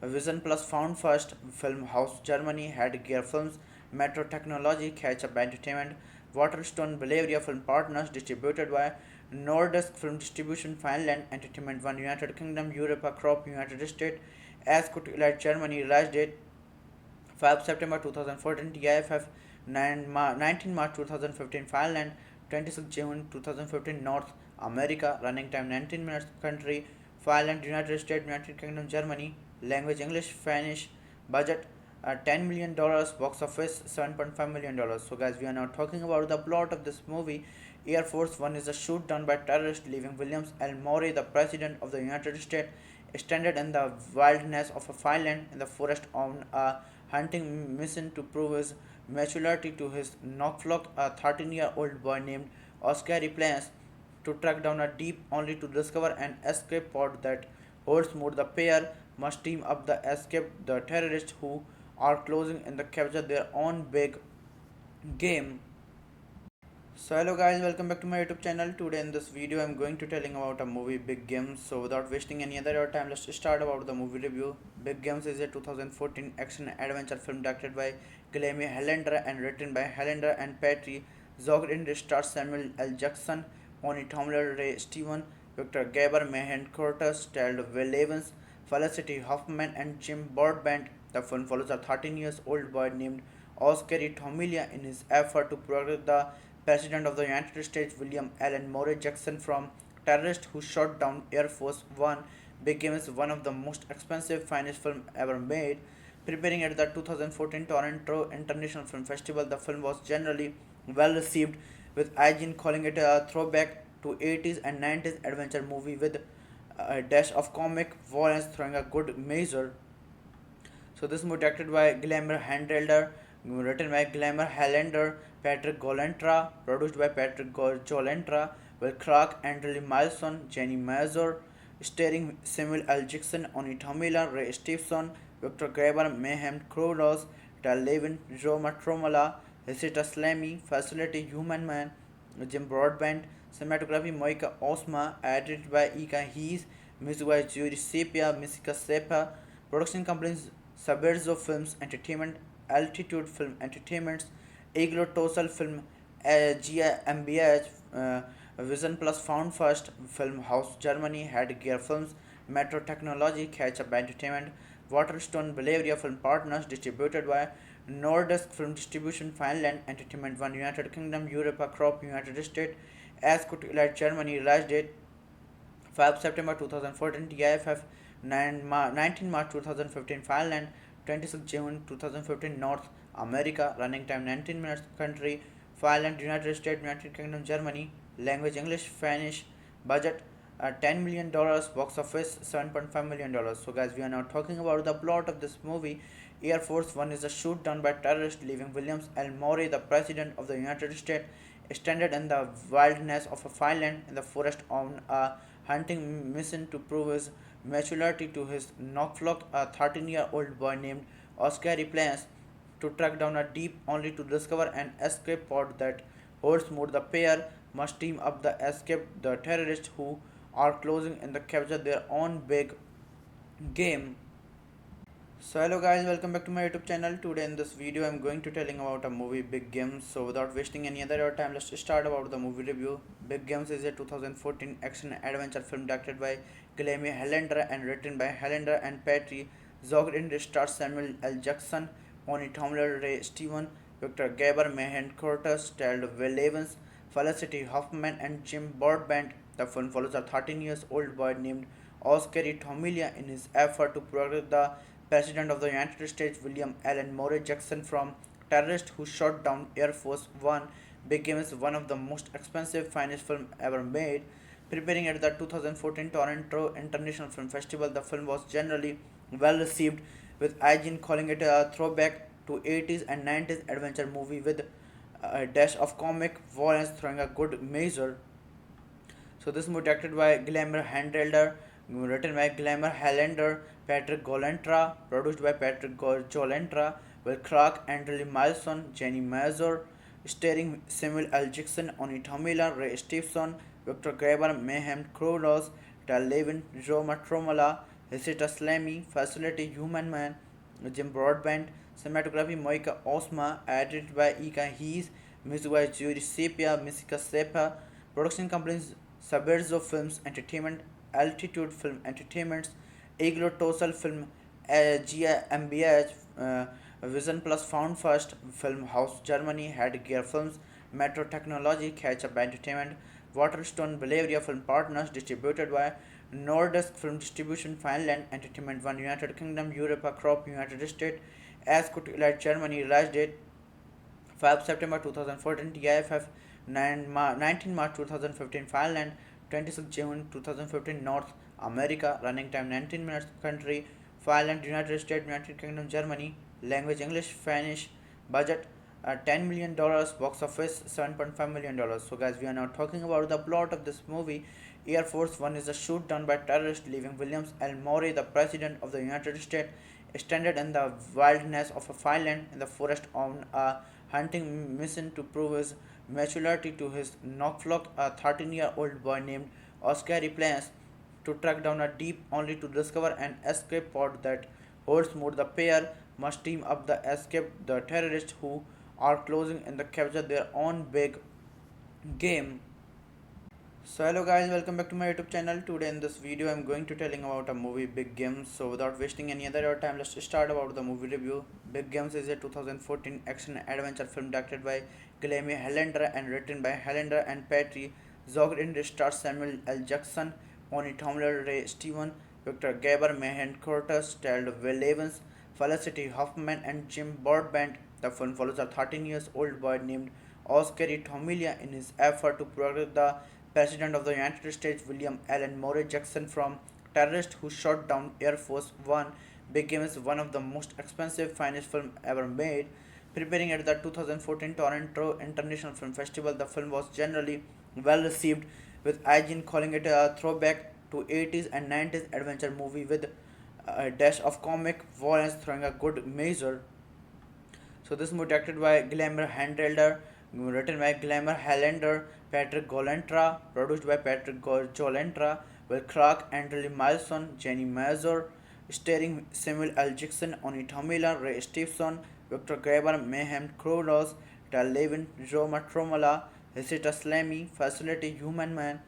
Vision Plus Found First Film House Germany, Headgear Films, Metro Technology, Catch Up Entertainment, Waterstone Bavaria Film Partners, distributed by Nordisk Film Distribution Finland, Entertainment One United Kingdom, Europa Crop United States, Ascot Elite Germany, release date 5 September 2014, TIFF 19 March 2015, Finland 26 June 2015, North America, running time 19 minutes, country Finland, United States, United Kingdom, Germany, language English, Spanish, budget $10 million, box office $7.5 million. So guys, we are now talking about the plot of this movie. Air Force One is a shoot down by terrorists, leaving Williams L. Murray, the President of the United States, stranded in the wilderness of a Finland in the forest on a hunting mission to prove his maturity to his Knockflock, a 13-year-old boy named Oscar plans to track down a deep only to discover an escape pod that holds more. The pair must team up the escape the terrorists who are closing in the capture their own big game. So hello guys, welcome back to my YouTube channel. Today in this video I'm going to telling about a movie Big Games. So without wasting any other time, let's start about the movie review. Big Games is a 2014 action adventure film directed by Guillermo Helander and written by Helander and Patty Zogd. It stars Samuel L. Jackson, Bonnie Tomler, Ray Steven, Victor Gaber, Mahan Curtis, styled Will Evans, Felicity Huffman and Jim Broadbent. The film follows a 13 years old boy named Oscar Tomilia in his effort to protect the President of the United States William Allen Murray Jackson from terrorists who shot down Air Force One. Big Game is one of the most expensive finest film ever made. Preparing at the 2014 Toronto International Film Festival, the film was generally well received, with IGN calling it a throwback to 80s and 90s adventure movie with a dash of comic violence throwing a good measure. So this movie directed by Glamour Handelder, written by Glamour Helander, Patrick Golentra, produced by Patrick Golentra, Will Clark, Andrew Milson, Jenny Mazur, starring Samuel L. Jackson, Oni Tomila, Ray Stevenson, Victor Graber, Mayhem Krolos, Tal Levin, Roma Tromala, Hesita Slamy, Facility Human Man, Jim Broadbent, cinematography Moika Osma, edited by Ika Hees, music by Judy Sepia, Misika Sepa, production companies Saberzo Films Entertainment, Altitude Film Entertainments, Iglo Tosal Film, GmbH, Vision Plus Found First, Film House Germany, Headgear Films, Metro Technology, Catch Up Entertainment, Waterstone Bavaria Film Partners, distributed by Nordisk Film Distribution, Finland, Entertainment One, United Kingdom, Europa Crop, United States, Ascot Elite Germany, release date 5 September 2014, TIFF 19 March 2015, Finland 26 June 2015, North America, running time 19 minutes, country Finland, United States, United Kingdom, Germany, language English, Spanish, budget $10 million, box office $7.5 million. So guys, we are now talking about the plot of this movie. Air Force One is a shoot down by terrorists, leaving Williams L. Murray, the President of the United States, stranded in the wilderness of a Finland in the forest on a hunting mission to prove his maturity to his Knockflock, a 13-year-old boy named Oscar plans to track down a deep only to discover an escape pod that holds more. The pair must team up the escape the terrorists who are closing in the capture their own big game. So hello guys, welcome back to my YouTube channel. Today in this video I'm going to telling about a movie Big Games. So without wasting any other time, let's start about the movie review. Big Games is a 2014 action adventure film directed by Guillermo Helander and written by Helander and Patty Zogd. It stars Samuel L. Jackson, Bonnie Tomler, Ray Steven, Victor Gaber, Mahan Curtis, styled Will Evans, Felicity Huffman and Jim Broadbent. The film follows a 13 years old boy named Oscar Tomilia in his effort to protect the President of the United States William Allen Murray Jackson from terrorists who shot down Air Force One. Big Game is one of the most expensive finest film ever made. Preparing at the 2014 Toronto International Film Festival, the film was generally well received, with IGN calling it a throwback to 80s and 90s adventure movie with a dash of comic violence throwing a good measure. So this movie directed by Glamour Handelder, written by Glamour Helander, Patrick Golentra, produced by Patrick Golentra, Will Clark, Andrew Milson, Jenny Mazur, starring Samuel L. Jackson, Oni Tomila, Ray Stevenson, Victor Graber, Mayhem Krolos, Tal Levin, Roma Tromala, Hesita Slamy, Facility Human Man, Jim Broadbent, cinematography Moika Osma, edited by Ika Hees, music by Judy Sepia, Misika Sepa, production companies Saberzo Films Entertainment, Altitude Film Entertainments, Iglo Tosal Film, GmbH, Vision Plus Found First, Film House Germany, Headgear Films, Metro Technology, Catch Up Entertainment, Waterstone Bavaria Film Partners, distributed by Nordisk Film Distribution, Finland, Entertainment One, United Kingdom, Europa Crop, United States, Escotilite, Germany. Release date 5 September 2014, TIFF 19 March 2015, Finland 26 June 2015, North America, running time 19 minutes, country Finland, United States, United Kingdom, Germany, language English, Spanish, budget $10 million, box office $7.5 million. So, guys, we are now talking about the plot of this movie. Air Force One is a shoot down by terrorists, leaving Williams L. Murray, the President of the United States, stranded in the wilderness of a Finland in the forest on a hunting mission to prove his maturity to his knockflock. A 13-year-old boy named Oscar plans to track down a deep only to discover an escape pod that holds more. The pair must team up the escape the terrorists who are closing in the capture their own big game. So hello guys, welcome back to my YouTube channel. Today in this video I'm going to telling about a movie Big Games. So without wasting any other time, let's start about the movie review. Big Games is a 2014 action adventure film directed by Guillermo Hellender and written by Hellender and Patty Zogd. It stars Samuel L. Jackson, Bonnie Tomler, Ray Steven, Victor Gaber, Mahan Curtis, starred Will Evans, Felicity Huffman and Jim Broadbent. The film follows a 13 years old boy named Oscar Tomilia in his effort to protect the President of the United States, William Allen Murray Jackson, from terrorists who shot down Air Force One. Big Game is one of the most expensive finest film ever made. Preparing at the 2014 Toronto International Film Festival, the film was generally well received, with IGN calling it a throwback to 80s and 90s adventure movie with a dash of comic violence throwing a good measure. So this movie directed by Guillermo Handelder, written by Guillermo Hellender, Patrick Golentra, produced by Patrick Golentra, Will Clark, Andrew Milson, Jenny Mazur, starring Samuel L. Jackson, Oni Tomila, Ray Stevenson, Victor Graber, Mayhem Krolos, Tal Levin, Roma Tromala, Hesita Slamy, Facility Human Man,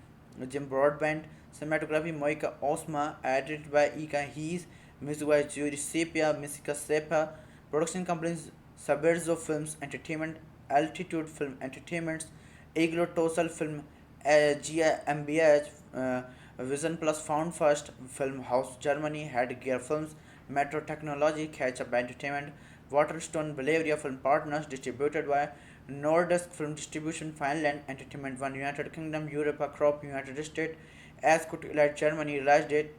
Jim Broadbent, cinematography Moika Osma, edited by Ika Hees, music by Judy Sepia, Misika Sepa, production companies Saberzo Films Entertainment, Altitude Film Entertainments, Iglo Tosal Film, GmbH, Vision Plus Found First, Film House Germany, Headgear Films, Metro Technology, Catch Up Entertainment, Waterstone Bavaria Film Partners, distributed by Nordisk Film Distribution, Finland, Entertainment One, United Kingdom, Europe, Crop, United States, Escotilite, Germany. Release date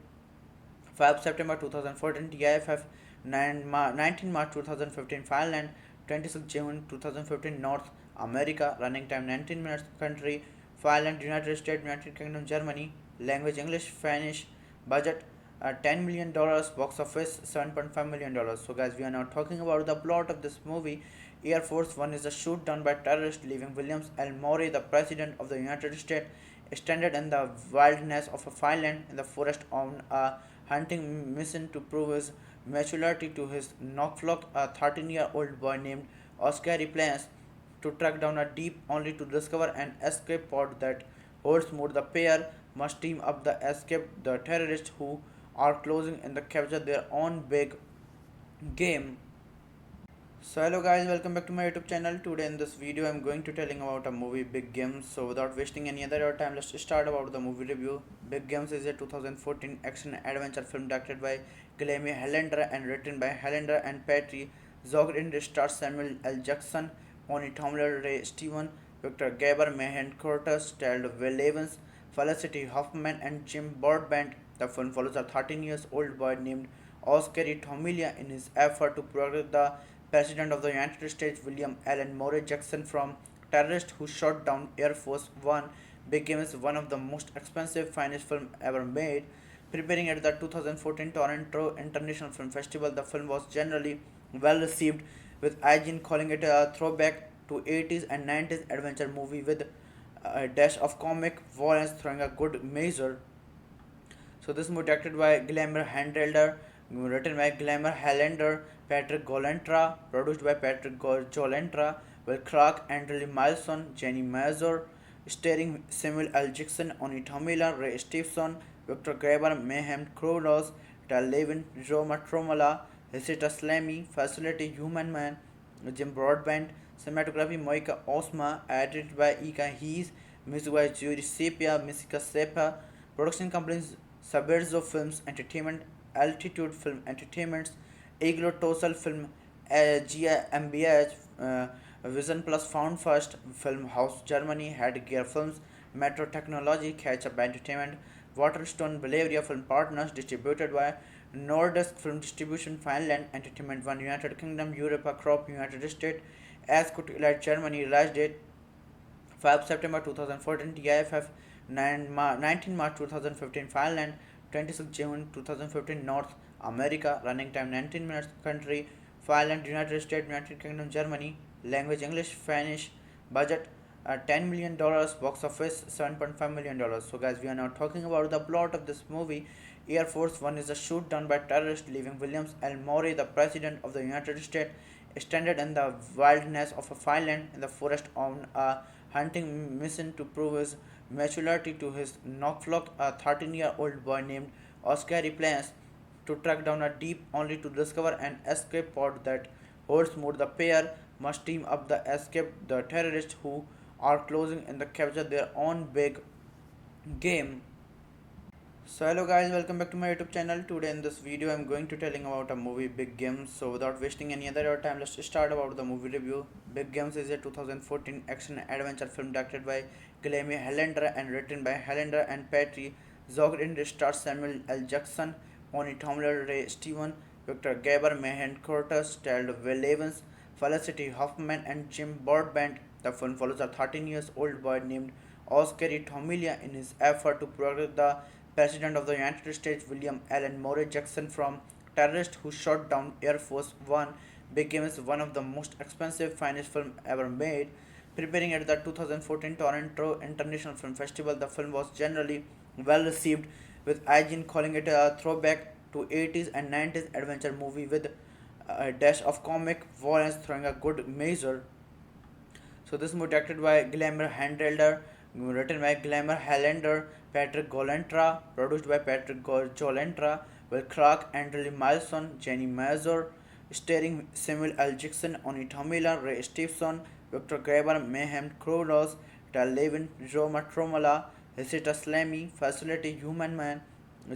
5 September 2014, TIFF 19 March 2015, Finland 26 June 2015, North America, running time 19 minutes, country Finland, United States, United Kingdom, Germany, language English, Spanish, budget $10 million, box office $7.5 million. So guys, we are now talking about the plot of this movie. Air Force One is a shoot down by terrorists, leaving Williams L. Murray, the President of the United States, stranded in the wilderness of a Finland in the forest on a hunting mission to prove his maturity to his knockflock. A 13-year-old boy named Oscar plans to track down a deep only to discover an escape pod that holds more. The pair must team up the escape the terrorists who are closing in the capture their own big game. So hello guys, welcome back to my YouTube channel. Today in this video I'm going to telling about a movie Big Games. So without wasting any other time, let's start about the movie review. Big Games is a 2014 action adventure film directed by Guillermo Hellender and written by Hellender and Patty Zogd. It stars Samuel L. Jackson, Bonnie Tomler, Ray Steven, Victor Gaber, Mahan Curtis, starred Will Evans, Felicity Huffman and Jim Broadbent. The film follows a 13 years old boy named Oscar Tomilia in his effort to protect the President of the United States, William Allen Murray Jackson, from terrorists who shot down Air Force One. Big Game is one of the most expensive finest film ever made. Preparing at the 2014 Toronto International Film Festival, the film was generally well received, with IGN calling it a throwback to 80s and 90s adventure movie with a dash of comic violence throwing a good measure. So this movie directed by Guillermo Handelder, written by Guillermo Hellender, Patrick Golentra, produced by Patrick Golentra, Will Clark, Andrew Milson, Jenny Mazur, starring Samuel L. Jackson, Oni Tomila, Ray Stevenson, Victor Graber, Mayhem Krolos, Tal Levin, Roma Tromala, Hesita Slamy, Facility Human Man, Jim Broadbent, cinematography Moika Osma, edited by Ika Hees, music by Judy Sepia, Misika Sepa, production companies Saberzo Films Entertainment, Altitude Film Entertainments, Iglo Tosal Film, GmbH, Vision Plus found first, Film House Germany, Headgear Films, Metro Technology, Catch Up Entertainment, Waterstone Bavaria Film Partners, distributed by Nordisk Film Distribution, Finland, Entertainment One, United Kingdom, Europa Crop, United States, Ascot Elite Germany, release date 5 September 2014, TIFF 19 March 2015, Finland 26 June 2015, North America, running time 19 minutes, country Finland, United States, United Kingdom, Germany, language English, Spanish, budget $10 million, box office $7.5 million. So, guys, we are now talking about the plot of this movie. Air Force One is a shoot down by terrorists, leaving Williams L. Murray, the President of the United States, stranded in the wilderness of Finland in the forest on a hunting mission to prove his maturity to his Knockflock, a 13-year-old boy named Oscar plans to track down a deep only to discover an escape pod that holds more. The pair must team up the escape the terrorists who are closing in the capture their own big game. So hello guys, welcome back to my YouTube channel. Today in this video I'm going to telling about a movie Big Games. So without wasting any other time, let's start about the movie review. Big Games is a 2014 action adventure film directed by Guillermo Helander and written by Helander and Patty Zogd. In stars Samuel L. Jackson, Bonnie Tomler, Ray Steven, Victor Gaber, Mahan Curtis, starred Will Evans, Felicity Huffman and Jim Broadbent. The film follows a 13 years old boy named Oscar Tomilia in his effort to protect the President of the United States, William Allen Murray Jackson, from terrorists who shot down Air Force One. Became one of the most expensive finest film ever made. Preparing at the 2014 Toronto International Film Festival, the film was generally well received, with IGN calling it a throwback to 80s and 90s adventure movie with a dash of comic violence throwing a good measure. So this movie directed by Glamour Handelder, written by Glamour Helander, Patrick Golentra, produced by Patrick Golentra, Will Clark, Andrew Milson, Jenny Mazur, starring Samuel L. Jackson, Oni Tomila, Ray Stevenson, Victor Graber, Mayhem Kronos, Tal Levin, Roma Tromala, Hesita Slamy, Facility Human Man,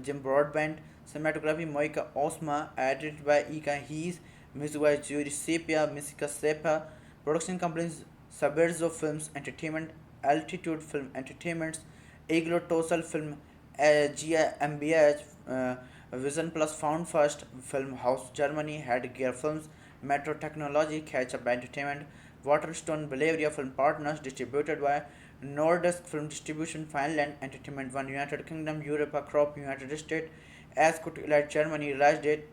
Jim Broadbent, cinematography Moika Osma, edited by Ika Hees, music by Judy Sepia, Misika Sepa, production companies Saberzo Films Entertainment, Altitude Film Entertainments, Iglo Tosal Film, GmbH, Vision Plus found first, Film House Germany, Headgear Films, Metro Technology, Catch Up Entertainment, Waterstone Bavaria Film Partners, distributed by Nordisk Film Distribution, Finland, Entertainment One, United Kingdom, Europa Crop, United States, Ascot Elite Germany, release date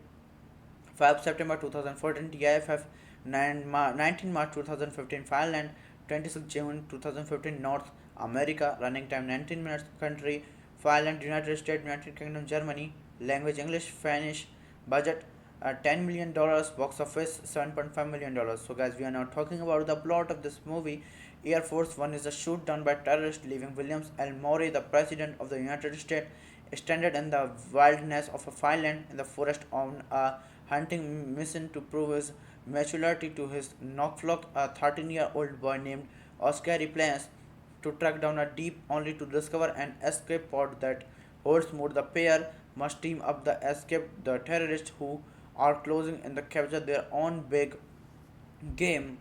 5 September 2014, TIFF 19 March 2015, Finland 26 June 2015, North America, running time 19 minutes, country Finland, United States, United Kingdom, Germany, language English, Spanish, budget $10 million, box office $7.5 million. So guys, we are now talking about the plot of this movie. Air Force One is a shoot down by terrorists, leaving Williams L. Murray, the President of the United States, stranded in the wilderness of Finland in the forest on a hunting mission to prove his maturity to his Knockflock, a 13-year-old boy named Oscar plans to track down a deep only to discover an escape pod that holds more. The pair must team up the escape the terrorists who are closing in the capture their own big game.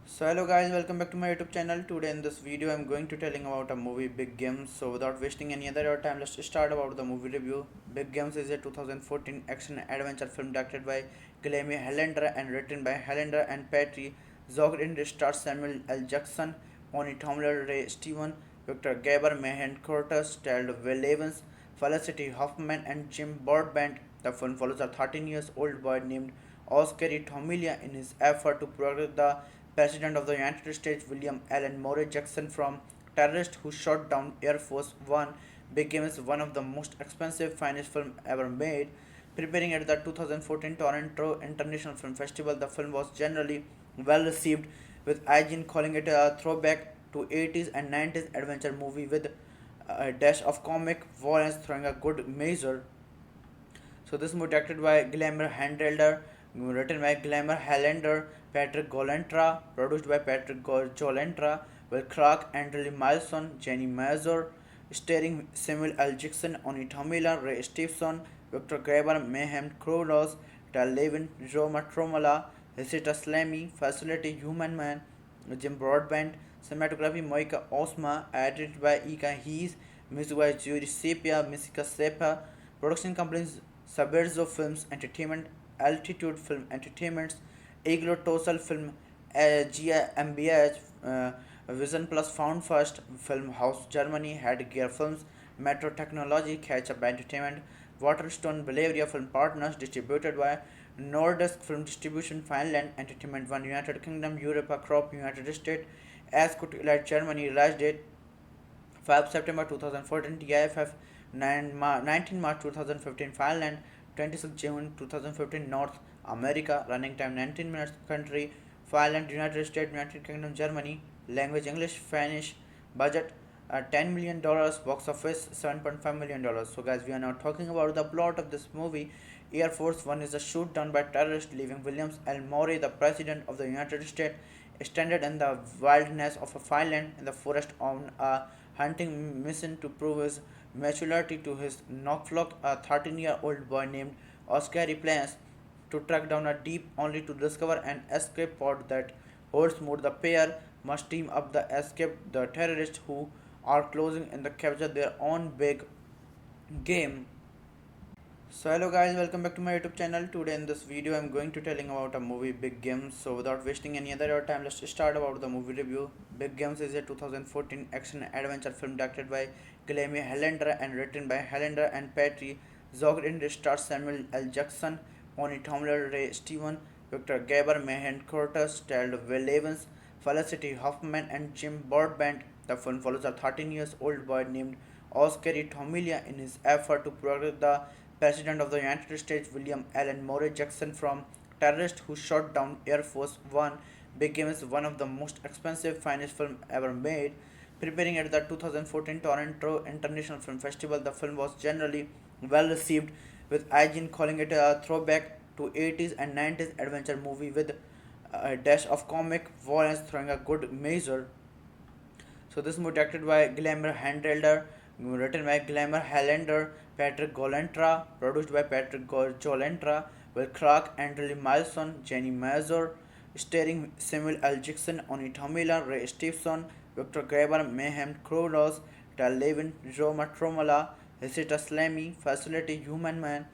So hello guys, welcome back to my YouTube channel. Today in this video I'm going to telling about a movie Big Games. So without wasting any other time, let's start about the movie review. Big Games is a 2014 action adventure film directed by Guillermo Helander and written by Helander and Patty Zogd. In stars Samuel L. Jackson, Bonnie Tomler, Ray Steven, Victor Gaber, Mahan Curtis, starred Will Evans, Felicity Huffman and Jim Broadbent. The film follows a 13 years old boy named Oscar Tomilia in his effort to protect the President of the United States, William Allen Murray Jackson, from terrorists who shot down Air Force One. Became one of the most expensive finest film ever made. Preparing at the 2014 Toronto International Film Festival, the film was generally well received, with IGN calling it a throwback to 80s and 90s adventure movie with a dash of comic violence throwing a good measure. So this movie directed by Glamour Handelder, written by Glamour Helander, Patrick Golentra, produced by Patrick Golentra, Will Clark, Andrew Milson, Jenny Mazur, starring Samuel L. Jackson, Oni Tomila, Ray Stevenson, Victor Graber, Mayhem Kronos, Tal Levin, Roma Tromola, Hesita Slamy, Facility Human Man, Jim Broadbent, cinematography Moika Osma, edited by Ika Hees, music by Judy Sepia, Misika Sepa, production companies Saberzo Films Entertainment, Altitude Film Entertainments, Iglo Tosal Film, GmbH, Vision Plus Found First, Film House Germany, Headgear Films, Metro Technology, Catch Up Entertainment, Waterstone Bavaria Film Partners, distributed by Nordisk Film Distribution, Finland, Entertainment One, United Kingdom, Europe, Crop, United States, Ascot Elite Germany, release date 5 September 2014, TIFF 19 March 2015, Finland 26 June 2015, North America, running time 19 minutes, country Finland, United States, United Kingdom, Germany, language English, Spanish, budget $10 million, box office $7.5 million. So, guys, we are now talking about the plot of this movie. Air Force One is a shoot down by terrorists, leaving Williams L. Murray, the President of the United States, stranded in the wilderness of a Finland in the forest on a hunting mission to prove his maturity to his Knockflock, a 13-year-old boy named Oscar plans to track down a deep only to discover an escape pod that holds more. The pair must team up the escape the terrorists who are closing in the capture their own big game. So hello guys, welcome back to my YouTube channel. Today in this video I'm going to telling about a movie Big Games. So without wasting any other time, let's start about the movie review. Big Games is a 2014 action adventure film directed by Guillermo Hellender and written by Hellender and Patty Zogd. In stars Samuel L. Jackson, Bonnie Tomler, Ray Steven, Victor Gaber, Mahan Curtis, starred Will Evans, Felicity Huffman and Jim Broadbent. The film follows a 13 years old boy named Oscar Tomilia in his effort to protect the President of the United States, William Allen Murray Jackson, from terrorists who shot down Air Force One. Big Game is one of the most expensive finest film ever made. Preparing at the 2014 Toronto International Film Festival, the film was generally well received, with IGN calling it a throwback to 80s and 90s adventure movie with a dash of comic violence throwing a good measure. So this movie directed by Glamour Handelder, written by Glamour Highlander, Patrick Golentra, produced by Patrick Golentra, Will Clark, Andrew Milson, Jenny Mazur, starring Samuel L. Jackson, Oni Tomila, Ray Stevenson, Victor Graber, Mayhem Kronos, Tal Levin, Roma Tromola, Hesita Slamy, Facility Human Man,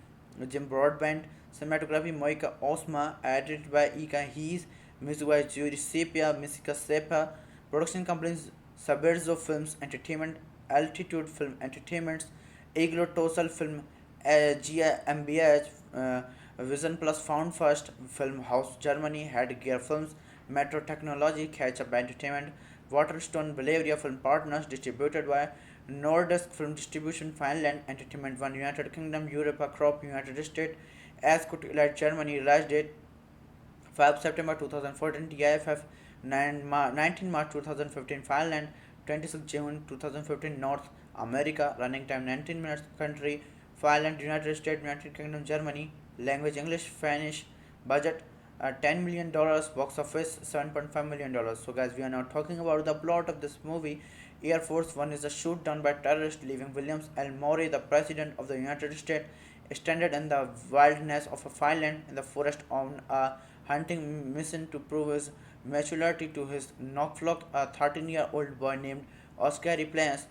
Jim Broadbent, cinematography Moika Osma, edited by Ika Hees, music by Judy Sepia, Misika Sepa, production companies Saberzo Films Entertainment, Altitude Film Entertainments, Iglo Tosal Film, GmbH, Vision Plus Found First, Film House Germany, Headgear Films, Metro Technology, Catch Up Entertainment, Waterstone Bavaria Film Partners, distributed by Nordisk Film Distribution, Finland, Entertainment One, United Kingdom, Europe, Crop, United States, Ascot Elite Germany, release date 5 September 2014, TIFF 19 March 2015, Finland 26 June 2015, North America, running time 19 minutes, country Finland, United States, United Kingdom, Germany, language English, Spanish, budget $10 million, box office $7.5 million. So guys, we are now talking about the plot of this movie. Air Force One is a shoot down by terrorists, leaving Williams L. Murray, the President of the United States, stranded in the wilderness of a Finland in the forest on a hunting mission to prove his maturity to his Knockflock, a 13-year-old boy named Oscar plans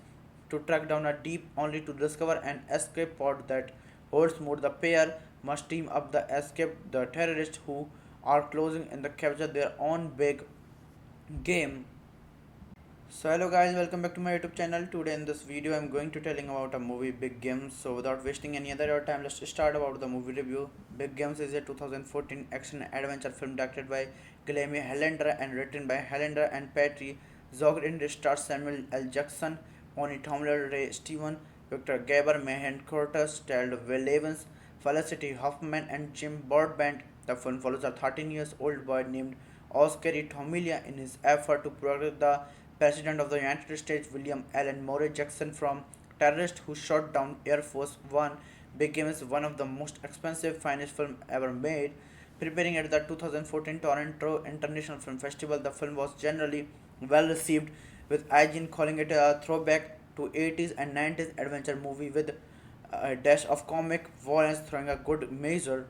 to track down a deep only to discover an escape pod that holds more. The pair must team up the escape the terrorists who are closing in the capture their own big game. So hello guys, welcome back to my YouTube channel. Today in this video I'm going to telling about a movie Big Games. So without wasting any other time, let's start about the movie review. Big Games is a 2014 action adventure film directed by Guillermo Hellender and written by Hellender and Patty Zogd. In stars Samuel L. Jackson, Oni Tomler, Ray Steven, Victor Gaber, Mahan Curtis, starred Will Evans, Felicity Huffman and Jim Broadbent. The film follows a 13 years old boy named Oscar Tomilia in his effort to protect the President of the United States, William Allen Murray Jackson, from terrorists who shot down Air Force One. Big Game is one of the most expensive finest film ever made. Preparing at the 2014 Toronto International Film Festival, the film was generally well received, with IGN calling it a throwback to 80s and 90s adventure movie with a dash of comic violence throwing a good measure.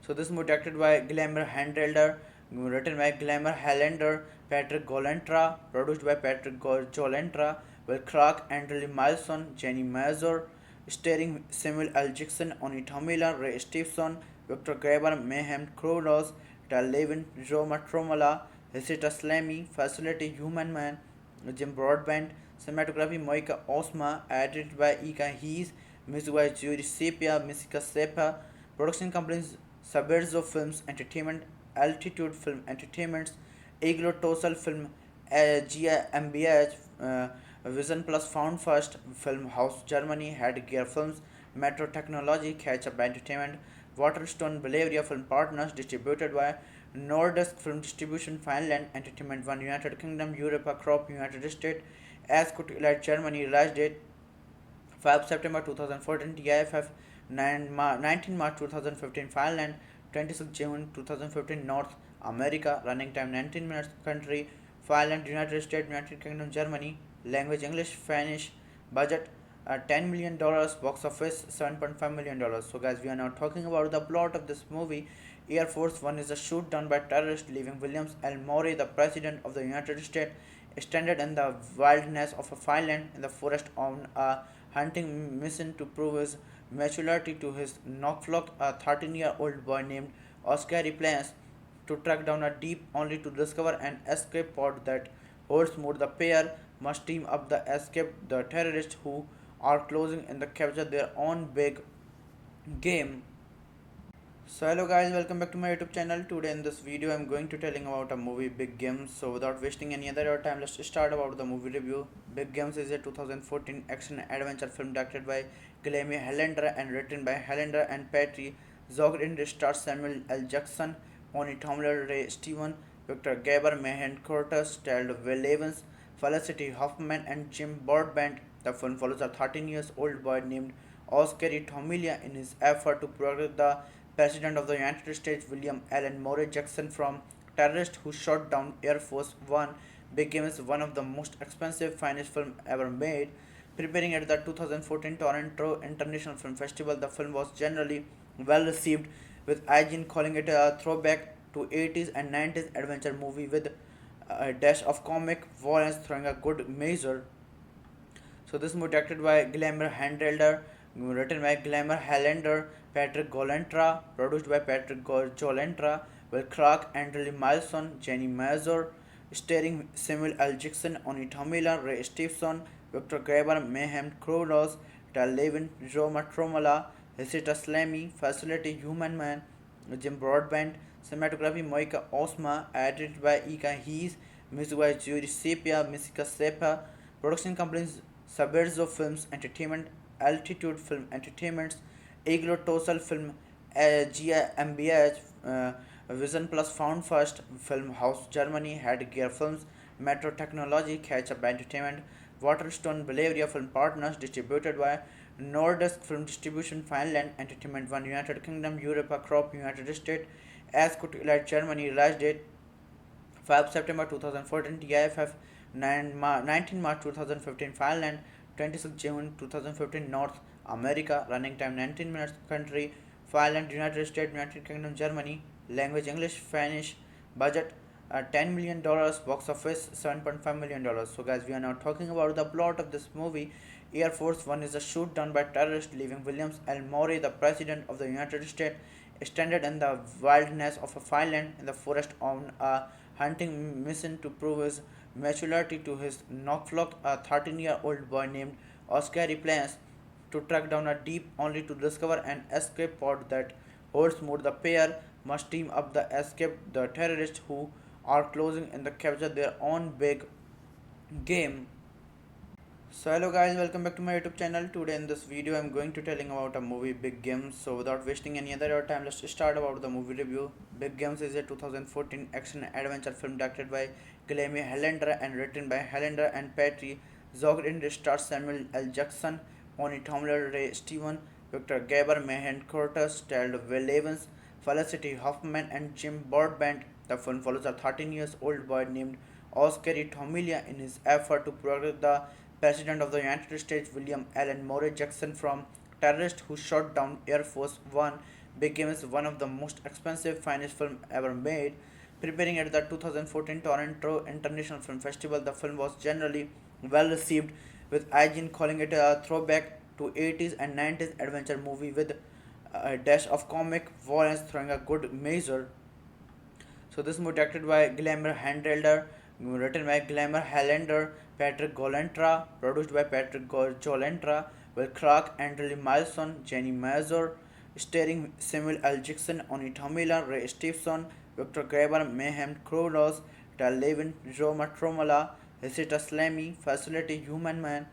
So this movie directed by Guillermo Handler, written by Guillermo Helander, Patrick Golentra, produced by Patrick Golentra, Will Clark, Andrew Milson, Jenny Mazur, starring Samuel L. Jackson, Oni Tomila, Ray Stevenson, Victor Graber, Mayhem Kronos, Tal Levin, Roma Tromala, Hesita Slamy, Facility Human Man, Jim Broadbent, cinematography Moika Osma, edited by Ika Hees, music by Judy Sepia, Misika Sepa, production companies Saberzo Films Entertainment, Altitude Film Entertainments, Iglo Tosal Film, GmbH, Vision Plus Found First, Film House Germany, Headgear Films, Metro Technology, Catch Up Entertainment, Waterstone Bavaria Film Partners, distributed by Nordisk Film Distribution, Finland, Entertainment One, United Kingdom, Europa Crop, United States, Ascot Elite Germany, release date 5 September 2014, TIFF 19 March 2015, Finland 26 June 2015, North America, running time 19 minutes, country Finland, United States, United Kingdom, Germany, language English, Spanish, budget $10 million, box office $7.5 million. So guys, we are now talking about the plot of this movie. Air Force One is a shoot down by terrorists, leaving Williams L. Murray, the President of the United States, stranded in the wilderness of Finland in the forest on a hunting mission to prove his maturity to his Knockflock, a 13-year-old boy named Oscar plans to track down a deep only to discover an escape pod that holds more. The pair must team up the escape the terrorists who are closing in the capture their own big game. So hello guys, welcome back to my YouTube channel. Today in this video I'm going to telling about a movie Big Games. So without wasting any other time, let's start about the movie review. Big Games is a 2014 action adventure film directed by Guillermo Helander and written by Helander and Patty Zogrin. It stars Samuel L. Jackson, Oni Tomler, Ray Steven, Victor Gaber, Mayhem Curtis, starred Will Evans, Felicity Huffman and Jim Broadbent. The film follows a 13-year-old boy named Oscar Tomilia in his effort to protect the President of the United States, William Allen Murray Jackson, from terrorists who shot down Air Force One. Big Game is one of the most expensive finest film ever made. Preparing at the 2014 Toronto International Film Festival, the film was generally well received, with IGN calling it a throwback to 80s and 90s adventure movie with a dash of comic violence throwing a good measure. So this movie directed by Guillermo Handler, written by Guillermo Helander, Patrick Golentra, produced by Patrick Golentra, Will Clark, Andrew Milson, Jenny Mazur, starring Samuel L. Jackson, Oni Tomila, Ray Stevenson, Victor Graber, Mayhem Kronos, Tal Levin, Roma Tromala, Hesita Slamy, Facility Human Man, Jim Broadbent, cinematography Moika Osma, edited by Ika Hees, music by Judy Sepia, Misika Sepa, production companies Saberzo Films Entertainment, Altitude Film Entertainments, Iglo Tosal Film, GmbH, Vision Plus Found First, Film House Germany, Headgear Films, Metro Technology, Catch Up Entertainment, Waterstone Bavaria Film Partners, distributed by Nordisk Film Distribution, Finland, Entertainment One, United Kingdom, Europa Crop, United States, Ascot Elite Germany, release date 5 September 2014, TIFF 19 March 2015, Finland 26 June 2015, North America, running time 19 minutes, country Finland, United States, United Kingdom, Germany, language English, Spanish, budget $10 million, box office $7.5 million. So guys, we are now talking about the plot of this movie. Air Force One is a shoot down by terrorists, leaving Williams L. Murray, the President of the United States, stranded in the wilderness of Finland in the forest on a hunting mission to prove his maturity to his Knockflock, a 13-year-old boy named Oscar plans to track down a deep only to discover an escape pod that holds more. The pair must team up the escape the terrorists who are closing in the capture their own big game. So hello guys, welcome back to my YouTube channel. Today in this video I'm going to telling about a movie Big Games. So without wasting any other time, let's start about the movie review. Big Games is a 2014 action adventure film directed by Guillermo Helander and written by Helander and Patty Zogrin. It stars Samuel L. Jackson, Oni Tomler, Ray Steven, Victor Gaber, Mayhem Curtis, starred Will Evans, Felicity Huffman and Jim Broadbent. The film follows a 13-year-old boy named Oscar Tomilia in his effort to protect the President of the United States, William Allen Murray Jackson, from terrorists who shot down Air Force One. Big Game is one of the most expensive finest film ever made. Premiering at the 2014 Toronto International Film Festival, the film was generally well received, with IGN calling it a throwback to 80s and 90s adventure movie with a dash of comic violence throwing a good measure. So this movie directed by Glamour Handler, written by Glamour Helander, Patrick Golentra, produced by Patrick Golentra, Will Clark, Andrew Milson, Jenny Mazur, starring Samuel L. Jackson, Oni Tomila, Ray Stevenson, Victor Graber, Mayhem Krolos, Tal Levin, Joe Matromala, Hesita Slamy, Facility Human Man,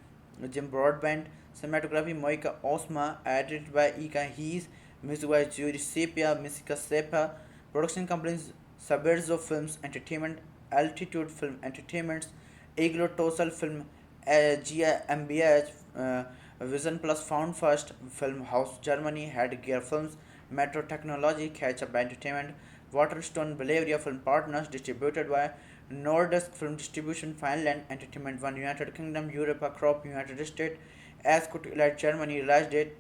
Jim Broadbent, cinematography Moika Osma, edited by Ika Hees, music by Judy Sepia, Misika Sepa, production companies Saberzo Films Entertainment, Altitude Film Entertainments, Iglo Tosal Film, GmbH, Vision Plus Found First, Film House Germany, Headgear Films, Metro Technology, Catch Up Entertainment, Waterstone Bavaria Film Partners, distributed by Nordisk Film Distribution, Finland, Entertainment One, United Kingdom, Europa Crop, United States, Ascot Elite Germany, release date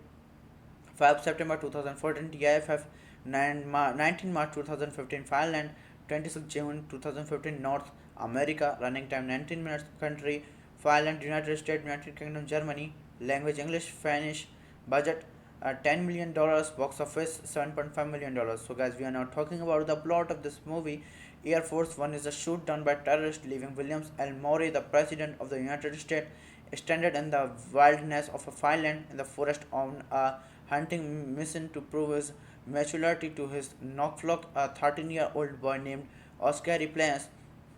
5 September 2014, TIFF 19 March 2015, Finland 26 June 2015, North America, running time 19 minutes, country Finland, United States, United Kingdom, Germany, language English, Spanish, budget $10 million, box office $7.5 million. So guys, we are now talking about the plot of this movie. Air Force One is a shoot down by terrorists, leaving Williams L. Murray, the President of the United States, stranded in the wilderness of a Finland in the forest on a hunting mission to prove his maturity to his Knockflock, a 13-year-old boy named Oscar plans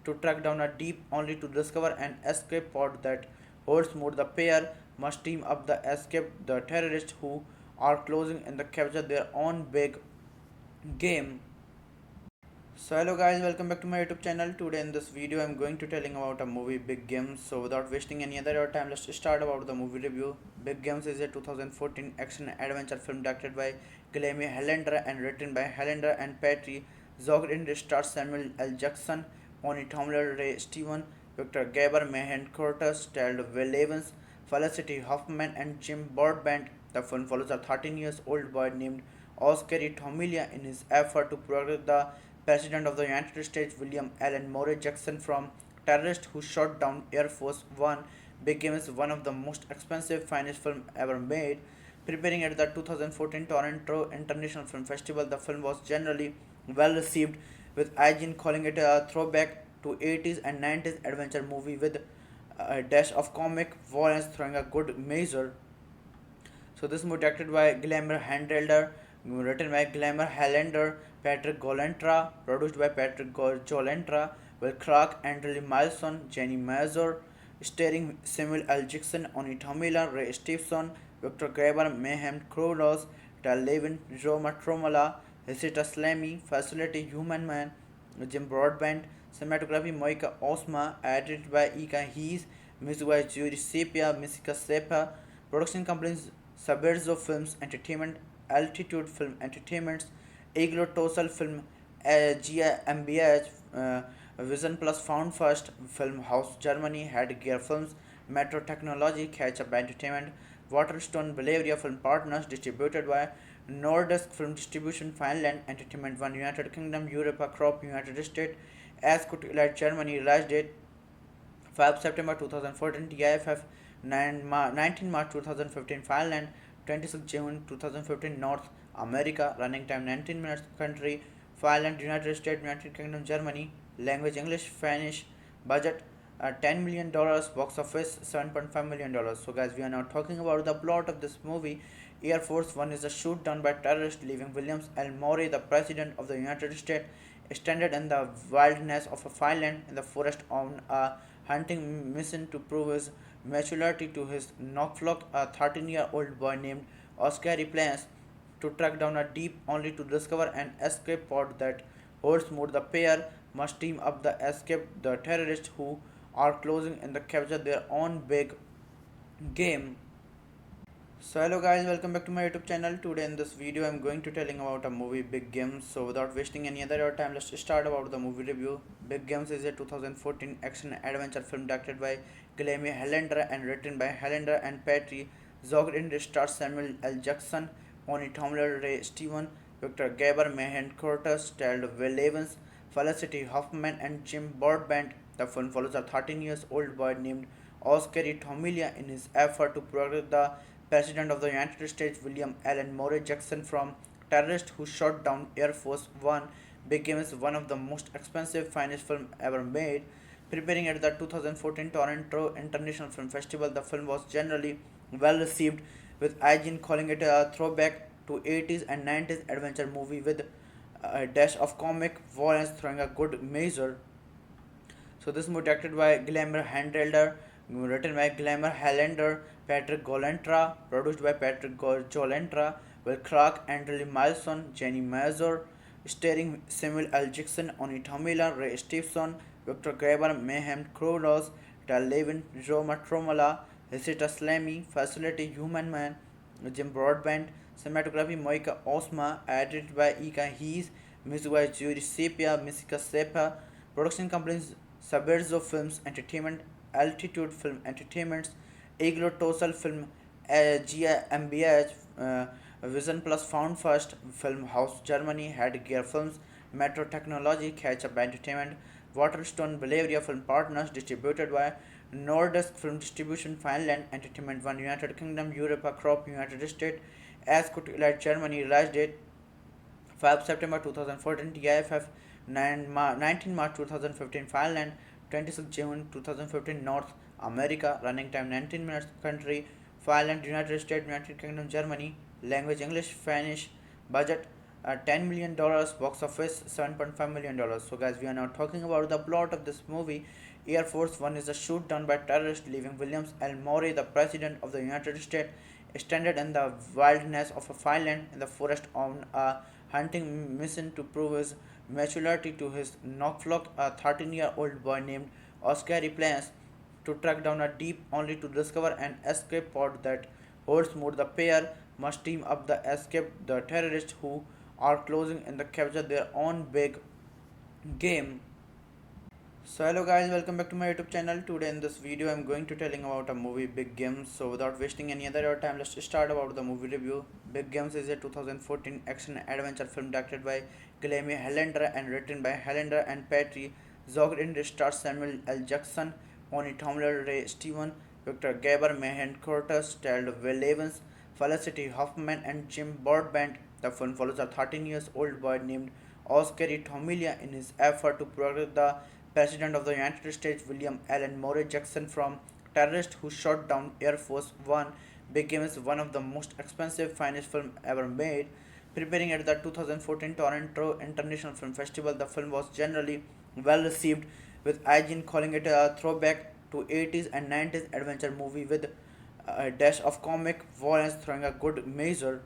to track down a deep only to discover an escape pod that holds more. The pair must team up the escape the terrorists who are closing in the capture their own big game. So hello guys, welcome back to my YouTube channel. Today in this video I'm going to telling about a movie Big Games. So without wasting any other time, let's start about the movie review. Big Games is a 2014 action adventure film directed by Guillermo Helander and written by Helander and Patty Zogg. It stars Samuel L. Jackson, Oni Tomler, Ray Steven, Victor Gaber, Mahan Curtis, starred Will Evans, Felicity Huffman and Jim Broadbent. The film follows a 13-year-old boy named Oscar Tomilia in his effort to protect the President of the United States, William Allen Murray Jackson, from terrorists who shot down Air Force One. Big Game is one of the most expensive finest film ever made. Premiering at the 2014 Toronto International Film Festival, the film was generally well received, with IGN calling it a throwback to 80s and 90s adventure movie with a dash of comic violence throwing a good measure. So this movie directed by Glamour Handler, written by Glamour Helander, Patrick Golentra, produced by Patrick Golentra, Will Clark, Andrew Milson, Jenny Mazur, starring Samuel L. Jackson, Oni Tomila, Ray Stevenson, Victor Graber, Mayhem Krolos, Tal Levin, Joe Matromala, Hesita Slamy, Facility Human Man, Jim Broadbent, cinematography Moika Osma, edited by Ika Hees, music by Judy Sepia, Misika Sepa, production companies Saberzo Films Entertainment, Altitude Film Entertainments, Iglo Tosal Film, GmbH, Vision Plus Found First, Film House Germany, Headgear Films, Metro Technology, Catch Up Entertainment, Waterstone Bavaria Film Partners, distributed by Nordisk Film Distribution, Finland, Entertainment One, United Kingdom, Europa Crop, United States, Ascot Elite Germany, release date 5 September 2014, TIFF 19 March 2015, Finland 26 June 2015, North America, running time 19 minutes, country Finland, United States, United Kingdom, Germany, language English, Spanish, budget $10 million, box office $7.5 million. So guys, we are now talking about the plot of this movie. Air Force One is a shoot down by terrorists, leaving Williams L. Murray, the President of the United States, stranded in the wilderness of a Finland in the forest on a hunting mission to prove his maturity to his Knockflock, a 13-year-old boy named Oscar plans to track down a deep only to discover an escape pod that holds more. The pair must team up the escape the terrorists who are closing in the capture their own big game. So hello guys, welcome back to my YouTube channel. Today in this video I'm going to telling about a movie Big Games. So without wasting any other time, let's start about the movie review. Big Games is a 2014 action adventure film directed by Guillermo Helander and written by Helander and Patty Zogg. It stars Samuel L. Jackson, Oni Tomler, Ray Steven, Victor Gaber, Mahan Curtis, starred Will Evans, Felicity Huffman, and Jim Broadbent. The film follows a 13 years old boy named Oscar Tomilia in his effort to protect the President of the United States, William Allen Murray Jackson, from terrorists who shot down Air Force One. Becomes one of the most expensive finest film ever made. Preparing at the 2014 Toronto International Film Festival, the film was generally well received, with IGN calling it a throwback to 80s and 90s adventure movie with a dash of comic violence throwing a good measure. So this movie directed by Glamour Handelder, written by Glamour Helander, Patrick Golentra, produced by Patrick Golentra, Will Clark, Andrew Milson, Jenny Mazur, starring Samuel L. Jackson, Oni Tomila, Ray Stevenson, Victor Graber, Mayhem Krolos, Tal Levin, Roma Tromala, Hesita Slamy, Facility Human Man, Jim Broadbent, cinematography Moika Osma, edited by Ika Hees, music by Judy Sepia, Misika Sepa, production companies Saberzo Films Entertainment, Altitude Film Entertainments, Iglo Tosal Film, GmbH, Vision Plus Found First, Film House Germany, Headgear Films, Metro Technology, Catch Up Entertainment, Waterstone Bavaria Film Partners, distributed by Nordisk Film Distribution, Finland, Entertainment One, United Kingdom, Europa Crop, United States, Ascot Elite Germany, release date 5 September 2014, TIFF 19 March 2015, Finland 26 June 2015, North America, running time 19 minutes, country Finland, United States, United Kingdom, Germany, language English, Spanish, budget $10 million, box office $7.5 million. So guys, we are now talking about the plot of this movie. Air Force One is a shoot down by terrorists, leaving Williams L. Murray, the President of the United States, stranded in the wilderness of a Finland in the forest on a hunting mission to prove his maturity to his Knockflock. A 13-year-old boy named Oscar plans to track down a deep only to discover an escape pod that holds more. The pair must team up the escape the terrorists who are closing in the capture their own big game. So hello guys, welcome back to my YouTube channel. Today in this video I'm going to telling about a movie Big Games. So without wasting any other time, let's start about the movie review. Big Games is a 2014 action adventure film directed by Guillermo Helander and written by Helander and Patty Zogd. It stars Samuel L. Jackson, Oni Tomler, Ray Steven, Victor Gaber, Mahan Curtis, starred Will Evans, Felicity Huffman, and Jim Broadbent. The film follows a 13 years old boy named Oscar Tomilia in his effort to protect the President of the United States, William Allen Murray Jackson, from terrorists who shot down Air Force One. Becomes one of the most expensive finest film ever made. Preparing at the 2014 Toronto International Film Festival, the film was generally well received, with IGN calling it a throwback to 80s and 90s adventure movie with a dash of comic violence throwing a good measure.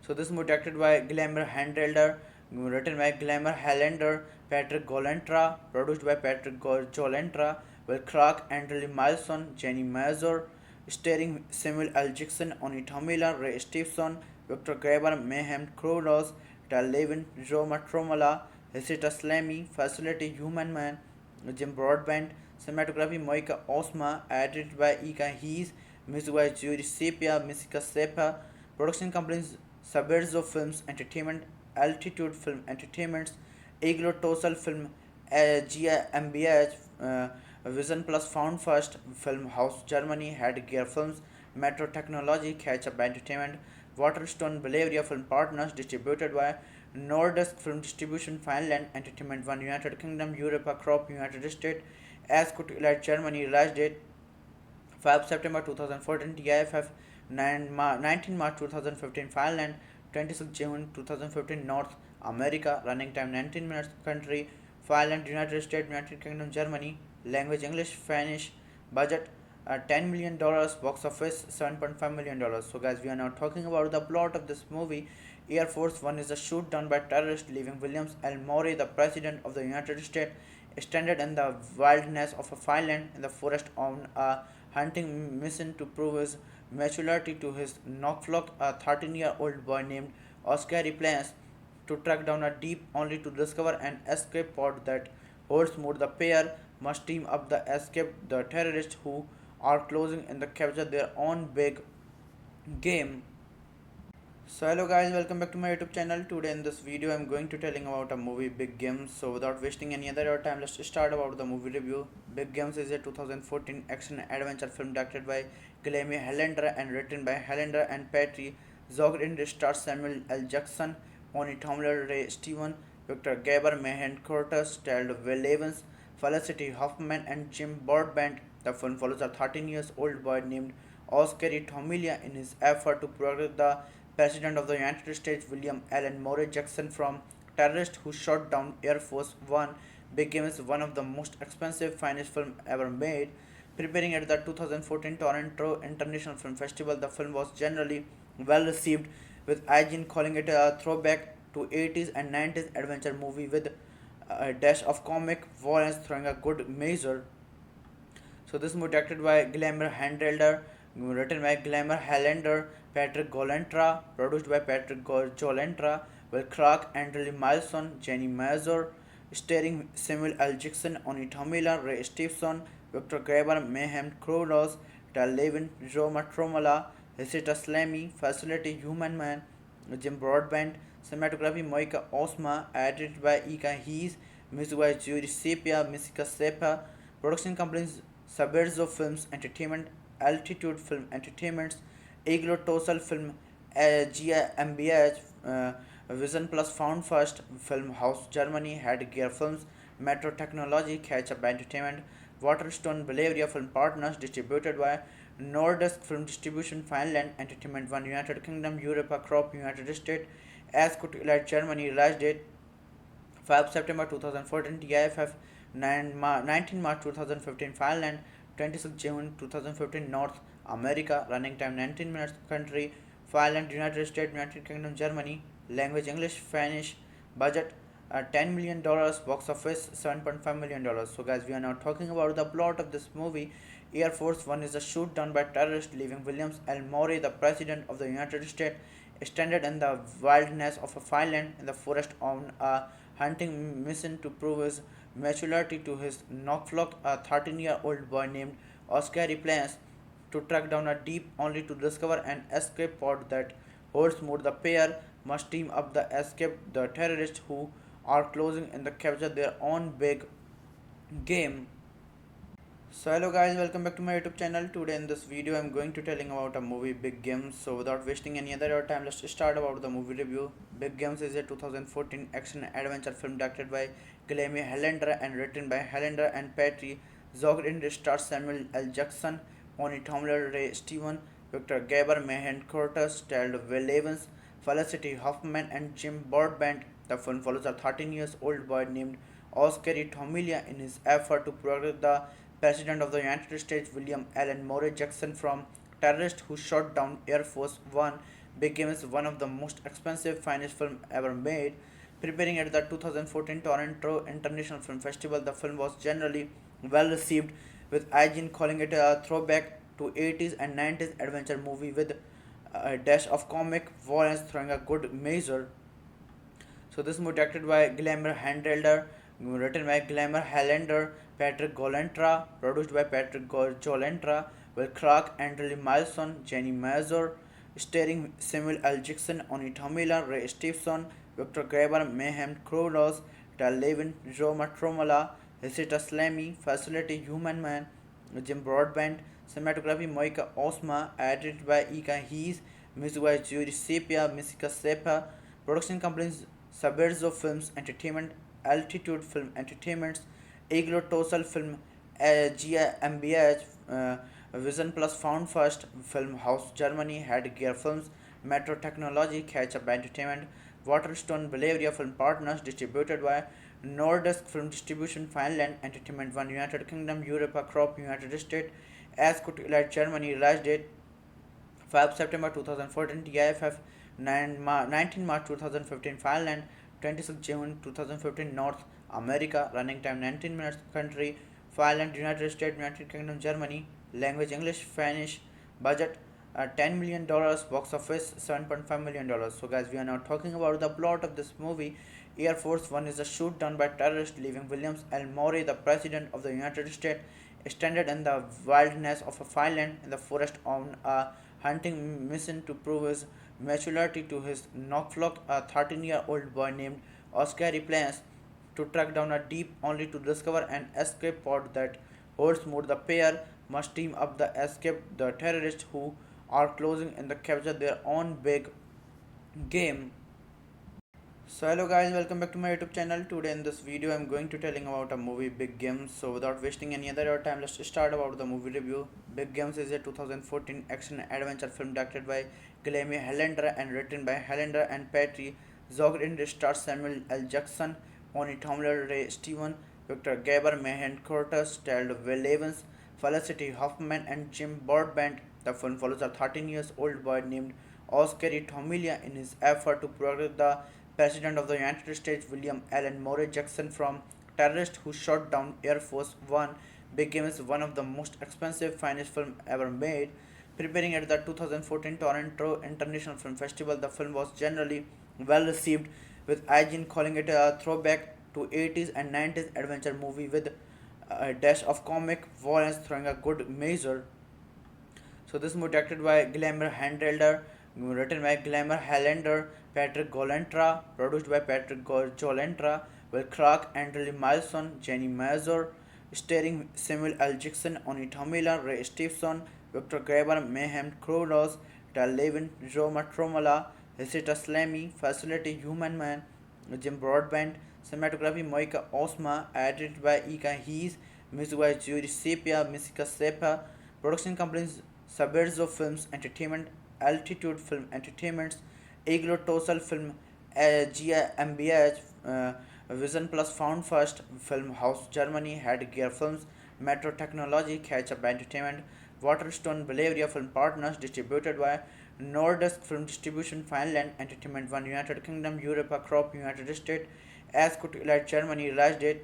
So this movie directed by Glamour Handelder, written by Glamour Helander, Patrick Golentra, produced by Patrick Golentra, Will Clark, Andrew Milson, Jenny Mazur, starring Samuel L. Jackson, Oni Tomila, Ray Stevenson, Victor Graber, Mayhem Krolos, Tal Levin, Roma Tromala, Hesita Slamy, Facility Human Man, Jim Broadbent, cinematography Moika Osma, edited by Ika Hees, music by Judy Sepia, Misika Sepa, production companies Saberzo Films Entertainment, Altitude Film Entertainments, Iglo Tosal Film, GmbH, Vision Plus Found First, Film House Germany, Headgear Films, Metro Technology, Catch Up Entertainment, Waterstone Bavaria Film Partners, distributed by Nordisk Film Distribution, Finland, Entertainment One, United Kingdom, Europa Crop, United States, Ascot Elite Germany, release date 5 September 2014, TIFF 19 March 2015, Finland 26 June 2015, North America, running time 19 minutes, country Finland, United States, United Kingdom, Germany, language English, Spanish, budget $10 million, box office $7.5 million. So guys, we are now talking about the plot of this movie. Air Force One is a shoot down by terrorists, leaving Williams L. Murray, the President of the United States, stranded in the wilderness of a Finland in the forest on a hunting mission to prove his maturity to his Knockflock. A 13-year-old boy named Oscar plans to track down a deep only to discover an escape pod that holds more. The pair must team up the escape the terrorists who are closing in the capture their own big game. So hello guys, welcome back to my YouTube channel. Today in this video I'm going to telling about a movie Big Games. So without wasting any other time, let's start about the movie review. Big Games is a 2014 action adventure film directed by Guillermo Hellender and written by Hellender and Patty Zogd. It stars Samuel L. Jackson, Bonnie Tomler, Ray Steven, Victor Gaber, Mahan Curtis, starred Will Evans, Felicity Huffman and Jim Broadbent. The film follows a 13 years old boy named Oscar Tomilia in his effort to protect the President of the United States William Allen Murray Jackson from terrorists who shot down Air Force One. Became one of the most expensive finest film ever made. Preparing at the 2014 Toronto International Film Festival, the film was generally well received, with IGN calling it a throwback to 80s and 90s adventure movie with a dash of comic violence throwing a good measure. So this movie directed by Glamour Handelder, written by Glamour Hellender, Patrick Golentra, produced by Patrick Golentra, Will Clark, Andrew Milson, Jenny Mazur, starring Samuel L. Jackson, Oni Tomila, Ray Stevenson, Victor Graber, Mayhem Krolos, Tal Levin, Roma Tromala, Hesita Slamy, Facility Human Man, Jim Broadbent, cinematography Moika Osma, edited by Ika Hees, music by Judy Sepia, Misika Sepa, production companies Saberzo Films Entertainment, Altitude Film Entertainments, Iglo Tosal Film, GmbH, Vision Plus Found First, Film House Germany, Headgear Films, Metro Technology, Catch Up Entertainment, Waterstone Bavaria Film Partners, distributed by Nordisk Film Distribution, Finland, Entertainment One, United Kingdom, Europe, Crop, United States, Ascot Elite Germany, release date 5 September 2014, TIFF 19 March 2015, Finland 26 June 2015, North America, running time 19 minutes, country Finland, United States, United Kingdom, Germany, language English, Spanish, budget $10 million, box office $7.5 million. So guys, we are now talking about the plot of this movie. Air Force One is a shoot down by terrorists, leaving Williams L. Murray, the President of the United States, stranded in the wilderness of a Finland in the forest on a hunting mission to prove his maturity to his Knockflock, a 13-year-old boy named Oscar plans to track down a deep only to discover an escape pod that holds more. The pair must team up the escape the terrorists who are closing in the capture their own big game. So hello guys, welcome back to my YouTube channel. Today in this video I'm going to telling about a movie Big Games. So without wasting any other time, let's start about the movie review. Big Games is a 2014 action adventure film directed by Guillermo Hellender and written by Hellender and Patty Zogd. It stars Samuel L. Jackson, Bonnie Tomler, Ray Steven, Victor Gaber, Mahan Curtis, starred Will Evans, Felicity Huffman and Jim Broadbent. The film follows a 13 years old boy named Oscar Tomilia in his effort to protect the President of the United States William Allen Murray Jackson from terrorists who shot down Air Force One. Became one of the most expensive finest film ever made. Preparing at the 2014 Toronto International Film Festival, the film was generally well received, with IGN calling it a throwback to 80s and 90s adventure movie with a dash of comic violence throwing a good measure. So this movie directed by Glamour Handelder, written by Glamour Hellender, Patrick Golentra, produced by Patrick Golentra, Will Clark, Andrew Milson, Jenny Mazur, starring Samuel L. Jackson, Oni Tomila, Ray Stevenson, Victor Graber, Mayhem Krolos, Tal Levin, Roma Tromala, Hesita Slamy, Facility Human Man, Jim Broadbent, cinematography Moika Osma, edited by Ika Hees, music by Judy Sepia, Misika Sepa, production companies Saberzo Films Entertainment, Altitude Film Entertainments, Iglo Tosal Film, GmbH, Vision Plus Found First, Film House Germany, Headgear Films, Metro Technology, Catch Up Entertainment, Waterstone Bavaria Film Partners, distributed by Nordisk Film Distribution, Finland, Entertainment One, United Kingdom, Europe, Crop, United States, Ascot Elite Germany, release date 5 September 2014, TIFF 19 March 2015, Finland 26 June 2015, North America, running time 19 minutes, country Finland, United States, United Kingdom, Germany, language English, Spanish, budget $10 million, box office $7.5 million. So guys, we are now talking about the plot of this movie. Air Force One is a shoot down by terrorists, leaving Williams L. Murray, the President of the United States, stranded in the wilderness of a Finland in the forest on a hunting mission to prove his maturity to his Knockflock, a 13-year-old boy named Oscar plans to track down a deep only to discover an escape pod that holds more. The pair must team up the escape the terrorists who are closing in the capture their own big game. So hello guys, welcome back to my YouTube channel. Today in this video I'm going to telling about a movie Big Games. So without wasting any other time, let's start about the movie review. Big Games is a 2014 action adventure film directed by Guillermo Hellender and written by Hellender and Patty Zogd. It stars Samuel L. Jackson, Bonnie Tomler, Ray Steven, Victor Gaber, Mahan Curtis, starred Will Evans, Felicity Huffman and Jim Broadbent. The film follows a 13 years old boy named Oscar Tomilia in his effort to protect the President of the United States William Allen Murray Jackson from terrorists who shot down Air Force One. Big Game is one of the most expensive finest film ever made. Preparing at the 2014 Toronto International Film Festival, the film was generally well received, with IGN calling it a throwback to 80s and 90s adventure movie with a dash of comic violence throwing a good measure. So this movie directed by Glamour Handelder, written by Glamour Hellender, Patrick Golentra, produced by Patrick Golentra, Will Clark, Andrew Milson, Jenny Mazur, starring Samuel L. Jackson, Oni Tomila, Ray Stevenson, Victor Graber, Mayhem Krolos, Tal Levin, Roma Tromala, Hesita Slamy, Facility Human Man, Jim Broadbent, cinematography Moika Osma, edited by Ika Hees, music by Judy Sepia, Misika Sepa, production companies Saberzo Films Entertainment, Altitude Film Entertainments, Iglo Tosal Film, GmbH, Vision Plus Found First Film House Germany, Headgear Films, Metro Technology, Catch Up Entertainment, Waterstone Bavaria Film Partners, distributed by Nordisk Film Distribution, Finland, Entertainment One, United Kingdom, Europe, Crop, United States, Ascot Elite Germany, release date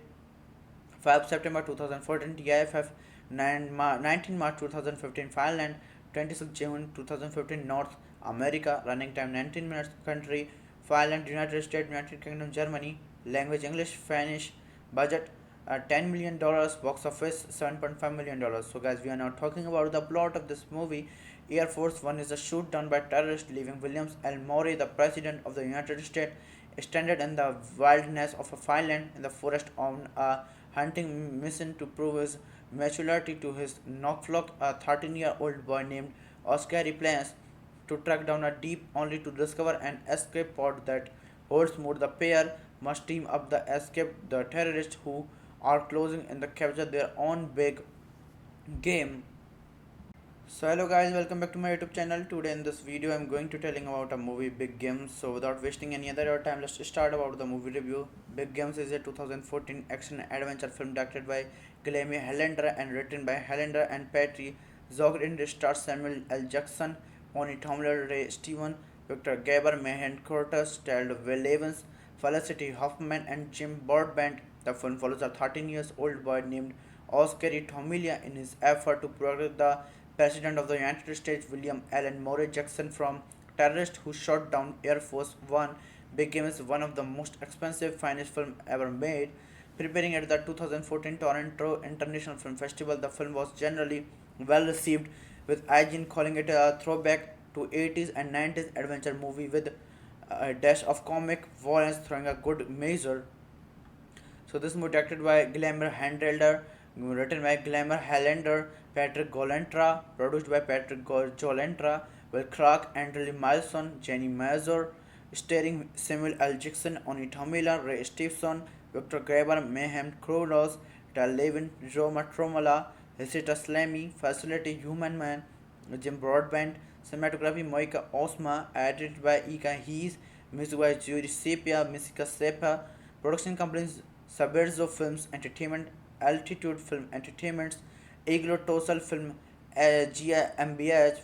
5 September 2014, TIFF 19 March 2015, Finland 26 June 2015, North America, running time 19 minutes, country Finland, United States, United Kingdom, Germany, language English, Spanish, budget $10 million, box office $7.5 million. So guys, we are now talking about the plot of this movie. Air Force One is a shoot down by terrorists, leaving Williams L. Murray, the President of the United States, stranded in the wilderness of Finland in the forest on a hunting mission to prove his maturity to his Knockflock, a 13-year-old boy named Oscar plans to track down a deep only to discover an escape pod that holds more. The pair must team up the escape the terrorists who are closing in the capture their own big game. So hello guys, welcome back to my YouTube channel. Today in this video I'm going to telling about a movie Big Games. So without wasting any other time, let's start about the movie review. Big Games is a 2014 action adventure film directed by Guillermo Hellender and written by Hellender and Patty Zogd. It stars Samuel L. Jackson, Bonnie Tomler, Ray Steven, Victor Gaber, Mahan Curtis, starred Will Evans, Felicity Huffman and Jim Broadbent. The film follows a 13 years old boy named Oscar Tomilia in his effort to protect the President of the United States William Allen Murray Jackson from terrorists who shot down Air Force One. Big Game is one of the most expensive finest film ever made. Preparing at the 2014 Toronto International Film Festival, the film was generally well received, with IGN calling it a throwback to 80s and 90s adventure movie with a dash of comic violence throwing a good measure. So this movie directed by Glamour Handelder, written by Glamour Hellender, Patrick Golentra, produced by Patrick Golentra, Will Clark, Andrew Milson, Jenny Mazur, starring Samuel L. Jackson, Oni Tomila, Ray Stevenson, Victor Graber, Mayhem Krolos, Tal Levin, Roma Tromala, Hesita Slamy, Facility Human Man, Jim Broadbent, cinematography Moika Osma, edited by Ika Hees, music by Judy Sepia, Misika Sepa, production companies Saberzo Films Entertainment, Altitude Film Entertainments, Iglo Tosal Film, GmbH,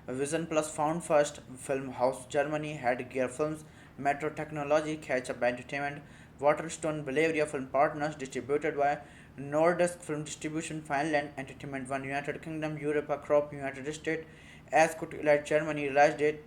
Vision Plus Found First Film House Germany, Headgear Films, Metro Technology, Catch Up Entertainment, Waterstone Bavaria Film Partners, distributed by Nordisk Film Distribution, Finland, Entertainment One, United Kingdom, Europe, Crop, United States, Ascot Elite Germany, release date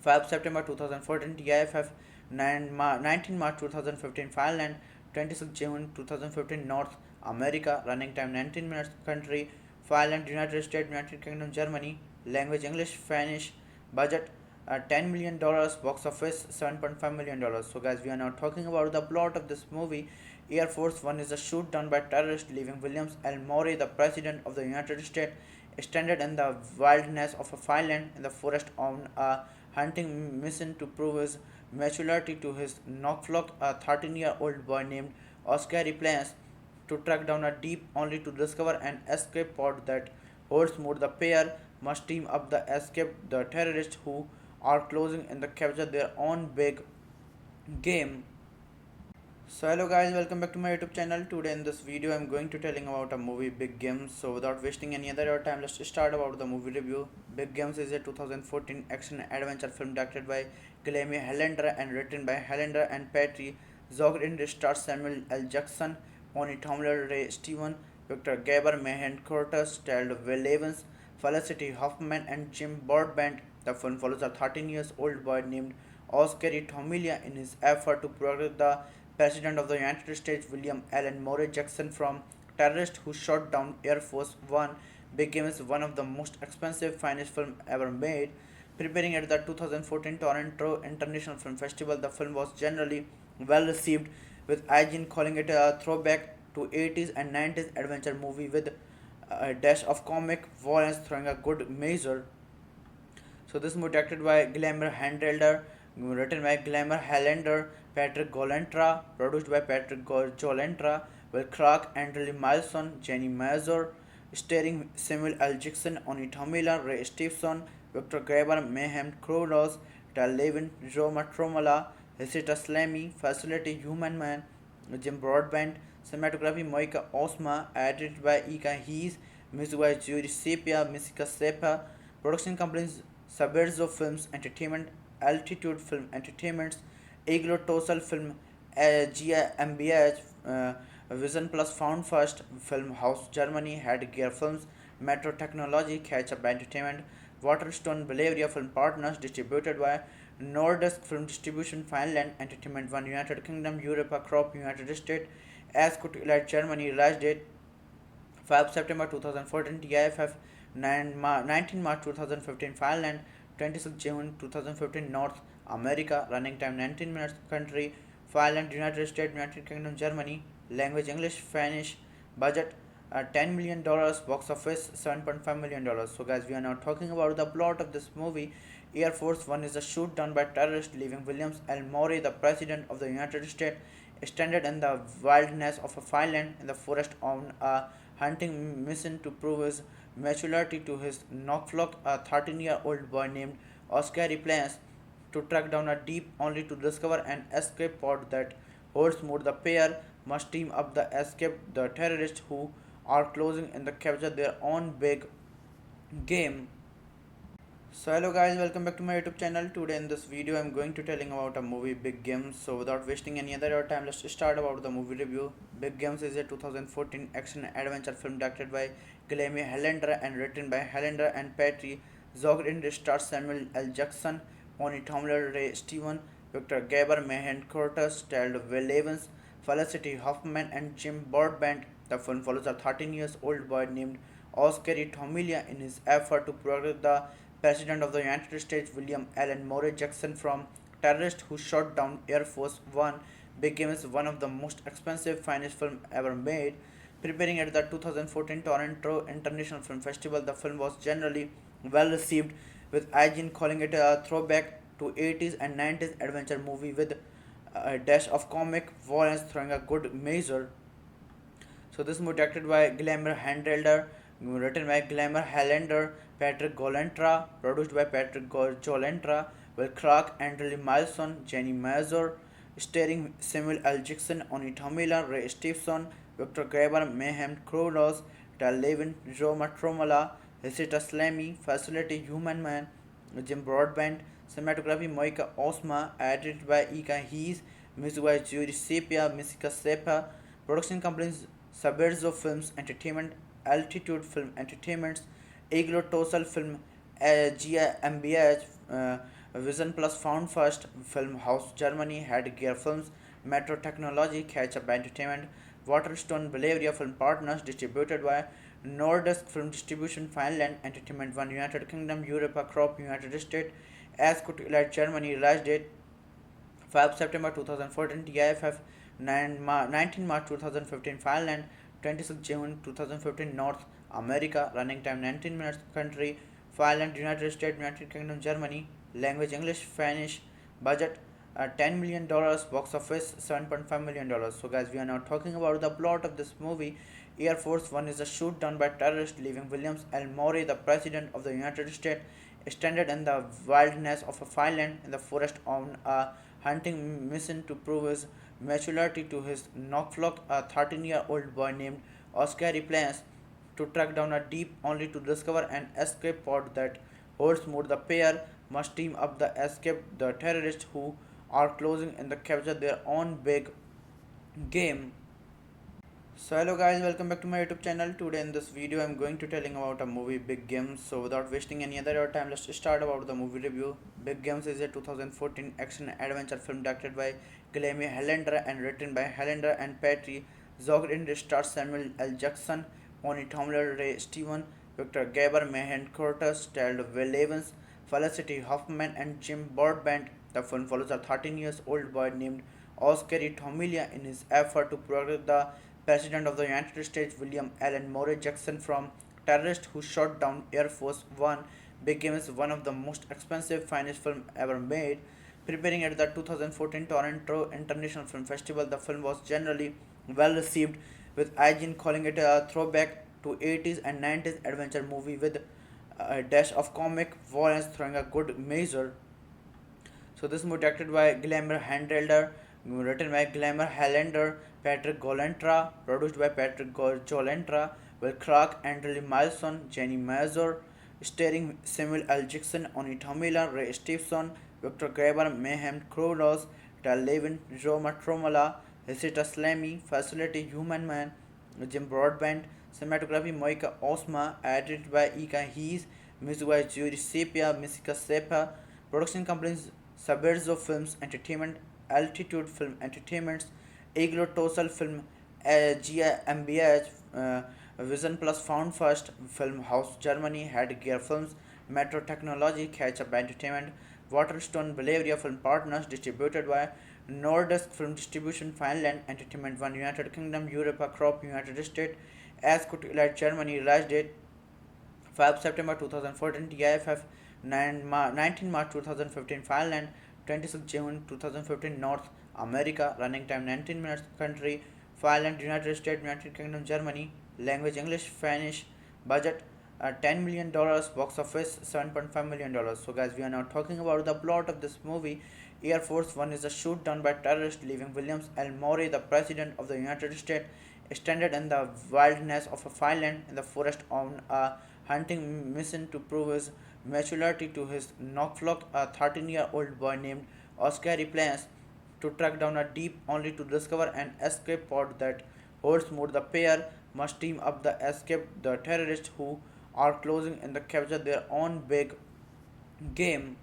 5 September 2014, TIFF 19 March 2015, Finland 26 June 2015, North America, running time 19 minutes, country Finland, United States, United Kingdom, Germany, language English, Spanish, budget $10 million, box office $7.5 million. So guys, we are now talking about the plot of this movie. Air Force One is a shoot down by terrorists, leaving Williams L. Murray, the President of the United States, stranded in the wilderness of a Finland in the forest on a hunting mission to prove his maturity to his Knockflock, a 13-year-old boy named Oscar plans to track down a deep only to discover an escape pod that holds more. The pair must team up the escape the terrorists who are closing in the capture their own big game. So hello guys, welcome back to my YouTube channel. Today in this video I'm going to telling about a movie Big Games. So without wasting any other time, let's start about the movie review. Big Games is a 2014 action adventure film directed by Guillermo Hellender and written by Hellender and Patty Zog. In it stars Samuel L. Jackson, Bonnie Tomler, Ray Steven, Victor Gaber, Mahan Curtis, starred Will Evans, Felicity Huffman and Jim Broadbent. The film follows a 13 years old boy named Oscar Tomilia in his effort to protect the President of the United States William Allen Murray Jackson from terrorists who shot down Air Force One. Big Game is one of the most expensive finest film ever made. Preparing at the 2014 Toronto International Film Festival, the film was generally well received, with IGN calling it a throwback to 80s and 90s adventure movie with a dash of comic violence throwing a good measure. So this movie directed by Glamour Handelder, written by Glamour Hellender, Patrick Golentra, produced by Patrick Golentra, Will Clark, Andrew Milson, Jenny Mazur, starring Samuel L. Jackson, Oni Tomila, Ray Stevenson, Victor Graber, Mayhem Krolos, Tal Levin, Roma Tromala, Hesita Slamy, Facility Human Man, Jim Broadbent, cinematography Moika Osma, edited by Ika Hees, music by Judy Sepia, Misika Sepa, production companies Saberzo Films Entertainment, Altitude Film Entertainments, Iglo Tosal Film, GmbH, Vision Plus Found First, Film House Germany, Headgear Films, Metro Technology, Catch Up Entertainment, Waterstone Bavaria Film Partners, distributed by Nordisk Film Distribution, Finland, Entertainment One, United Kingdom, Europe, Crop, United States, Ascot Elite Germany, release date 5 September 2014, TIFF 19 March 2015, Finland, 26 June 2015, North America, running time 19 minutes, country Finland, United States, United Kingdom, Germany, language English, Spanish, budget $10 million, box office $7.5 million. So guys, we are now talking about the plot of this movie. Air Force One is a shoot down by terrorists, leaving Williams L. Murray, the President of the United States, stranded in the wilderness of a Finland in the forest on a hunting mission to prove his maturity to his Knockflock, a 13-year-old boy named Oscar plans to track down a deep only to discover an escape pod that holds more. The pair must team up the escape the terrorists who are closing in the capture their own big game. So hello guys, welcome back to my YouTube channel. Today in this video I'm going to telling about a movie Big Games. So without wasting any other time, let's start about the movie review. Big Games is a 2014 action adventure film directed by Guillermo Hellender and written by Hellender and Patty Zog. In it stars Samuel L. Jackson, Bonnie Tomler, Ray Steven, Victor Gaber, Mahan Curtis, starred Will Evans, Felicity Huffman and Jim Broadbent. The film follows a 13 years old boy named Oscar Tomilia in his effort to protect the President of the United States William Allen Murray Jackson from terrorists who shot down Air Force One. Big Game is one of the most expensive finest film ever made. Preparing at the 2014 Toronto International Film Festival, the film was generally well received, with IGN calling it a throwback to 80s and 90s adventure movie with a dash of comic violence throwing a good measure. So this movie directed by Glamour Handelder, written by Glamour Hellender, Patrick Golentra, produced by Patrick Golentra, Will Clark, Andrew Milson, Jenny Mazur, starring Samuel L. Jackson, Oni Tomila, Ray Stevenson, Victor Graber, Mayhem Krolos, Tal Levin, Roma Tromala, Hesita Slamy, Facility Human Man, Jim Broadbent, cinematography Moika Osma, edited by Ika Hees, music by Judy Sepia, Misika Sepa, production companies Saberzo Films Entertainment, Altitude Film Entertainments, Iglo Tosal Film, GmbH, Vision Plus Found First, Film House Germany, Headgear Films, Metro Technology, Catch Up Entertainment, Waterstone Bavaria Film Partners, distributed by Nordisk Film Distribution, Finland, Entertainment One, United Kingdom, Europe, Crop, United States, Ascot Elite Germany. Release date 5 September 2014. TIFF 19 March 2015. Finland 26 June 2015. North America. Running time 19 minutes. Country Finland, United States, United Kingdom, Germany. Language English, Spanish. Budget $10 million. Box office $7.5 million. So guys, we are now talking about the plot of this movie. Air Force One is a shoot down by terrorists, leaving William L. Murray, the President of the United States, stranded in the wilderness of Finland in the forest on a hunting mission to prove his maturity to his Knockflock, a 13-year-old boy named Oscar plans to track down a deep only to discover an escape pod that holds more. The pair must team up the escape the terrorists who are closing in the capture their own big game. So hello guys, welcome back to my YouTube channel. Today in this video I'm going to telling about a movie Big Games. So without wasting any other time, let's start about the movie review. Big Games is a 2014 action adventure film directed by Guillermo Helander and written by Helander and Patty Zogd. In stars Samuel L. Jackson, Bonnie Tomler, Ray Steven, Victor Gaber, Mahan Curtis, starred Will Evans, Felicity Huffman and Jim Broadbent. The film follows a 13 years old boy named Oscar Tomilia in his effort to protect the President of the United States William Allen Murray Jackson from terrorists who shot down Air Force One. Big Game is one of the most expensive finest film ever made. Preparing at the 2014 Toronto International Film Festival, the film was generally well received, with IGN calling it a throwback to 80s and 90s adventure movie with a dash of comic violence throwing a good measure. So this movie directed by Glamour Handelder, written by Glamour Helander, Patrick Golentra, produced by Patrick Golentra, Will Clark, Andrew Milson, Jenny Mazur, starring Samuel L. Jackson, Oni Tomila, Ray Stevenson, Victor Graber, Mayhem Kronos, Levin, Roma Tromala, Hesita Slamy, Facility Human Man, Jim Broadbent, cinematography Moika Osma, edited by Ika Hees, music by Judy Sepia, Misika Sepa, production companies Saberzo Films Entertainment, Altitude Film Entertainments, Iglo Tosal Film, GmbH, Vision Plus Found First, Film House Germany, Headgear Films, Metro Technology, Catch Up Entertainment, Waterstone Bavaria Film Partners, distributed by Nordisk Film Distribution, Finland, Entertainment One, United Kingdom, Europe, Crop, United States, Ascot Elite Germany. Release date 5 September 2014. TIFF 19 March 2015. Finland 26 June 2015. North America. Running time 19 minutes. Country Finland, United States, United Kingdom, Germany. Language English, Spanish. Budget $10 million. Box office $7.5 million. So guys, we are now talking about the plot of this movie. Air Force One is a shoot down by terrorists, leaving William L. Murray, the President of the United States, stranded in the wilderness of Finland in the forest on a hunting mission to prove his maturity to his Knockflock, a 13-year-old boy named Oscar plans to track down a deep only to discover an escape pod that holds more. The pair must team up the escape the terrorists who are closing in the capture their own big game.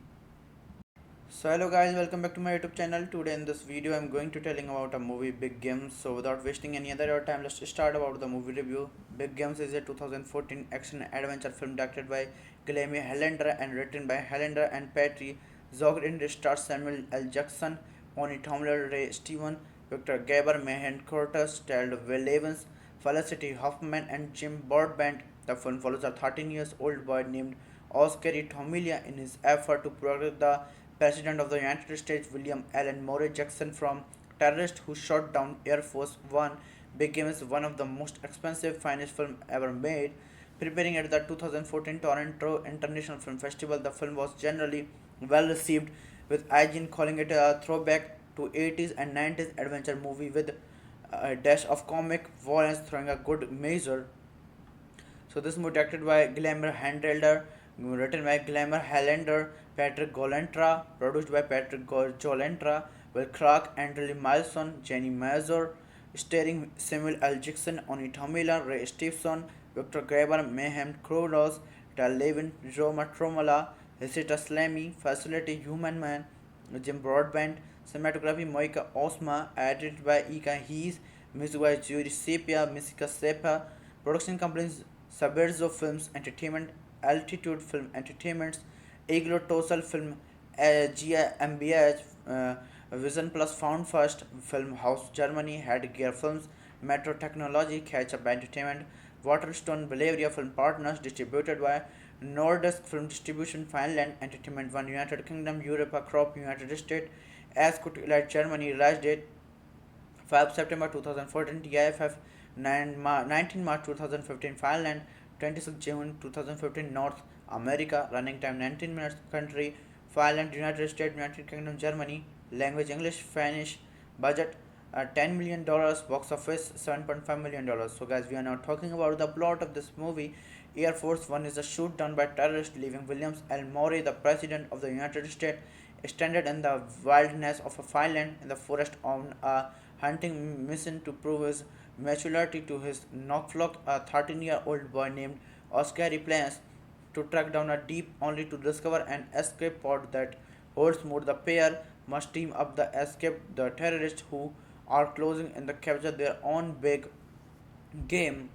So hello guys, welcome back to my YouTube channel. Today in this video I'm going to telling about a movie Big Games. So without wasting any other time, let's start about the movie review. Big Games is a 2014 action adventure film directed by Guillermo Helander and written by Helander and Patty Zogd. In stars Samuel L. Jackson, Bonnie Tomler, Ray Steven, Victor Gaber, Mahan Curtis, starred Will Evans, Felicity Huffman and Jim Broadbent. The film follows a 13 years old boy named Oscar Tomilia in his effort to protect the President of the United States William Allen Murray Jackson from terrorists who shot down Air Force One. Big Game is one of the most expensive finest film ever made. Preparing at the 2014 Toronto International Film Festival, the film was generally well received, with IGN calling it a throwback to 80s and 90s adventure movie with a dash of comic violence throwing a good measure. So this movie directed by Glamour Handelder, written by Glamour Helander, Patrick Golentra, produced by Patrick Golentra, Will Clark, Andrew Milson, Jenny Mazur, starring Samuel L. Jackson, Oni Tomila, Ray Stevenson, Victor Graber, Mayhem Kronos, Levin, Roma Tromala, Hesita Slamy, Facility Human Man, Jim Broadbent, cinematography Moika Osma, edited by Ika Hees, music by Judy Sepia, Misika Sepa, production companies Saberzo Films Entertainment, Altitude Film Entertainments, Iglo Tosal Film, GmbH, Vision Plus found first, Film House Germany, Headgear Films, Metro Technology, Catch Up Entertainment, Waterstone Bavaria Film Partners, distributed by Nordisk Film Distribution, Finland, Entertainment One, United Kingdom, Europa Crop, United States, Ascot Elite Germany, release date 5 September 2014, TIFF 19 March 2015, Finland 26 June 2015, North America, running time 19 minutes, country Finland, United States, United Kingdom, Germany, language English, Spanish, budget $10 million, box office $7.5 million. So, guys, we are now talking about the plot of this movie. Air Force One is a shoot down by terrorists, leaving Williams L. Murray, the President of the United States, stranded in the wilderness of a Finland in the forest on a hunting mission to prove his maturity to his Knockflock. A 13-year-old boy named Oscar plans to track down a deep only to discover an escape pod that holds more. The pair must team up the escape the terrorists who are closing in the capture their own big game.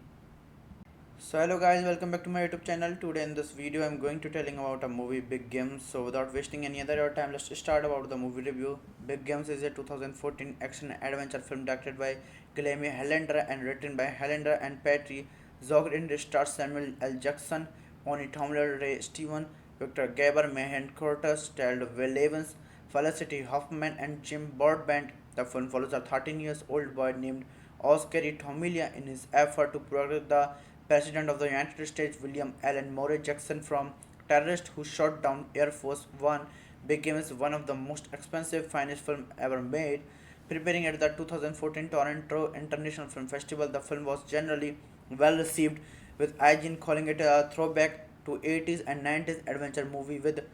So hello guys, welcome back to my YouTube channel. Today in this video I'm going to telling about a movie Big Games. So without wasting any other time, let's start about the movie review. Big Games is a 2014 action adventure film directed by Guillermo Helander and written by Helander and Patty Zogd. It stars Samuel L. Jackson, Bonnie Tomler, Ray Steven, Victor Gaber, Mahan Curtis, starred Will Evans, Felicity Huffman and Jim Broadbent. The film follows a 13 years old boy named Oscar Tomilia in his effort to protect the President of the United States, William Allen Murray Jackson, from terrorists who shot down Air Force One. Became one of the most expensive finest film ever made. Preparing at the 2014 Toronto International Film Festival, the film was generally well received, with IGN calling it a throwback to 80s and 90s adventure movie with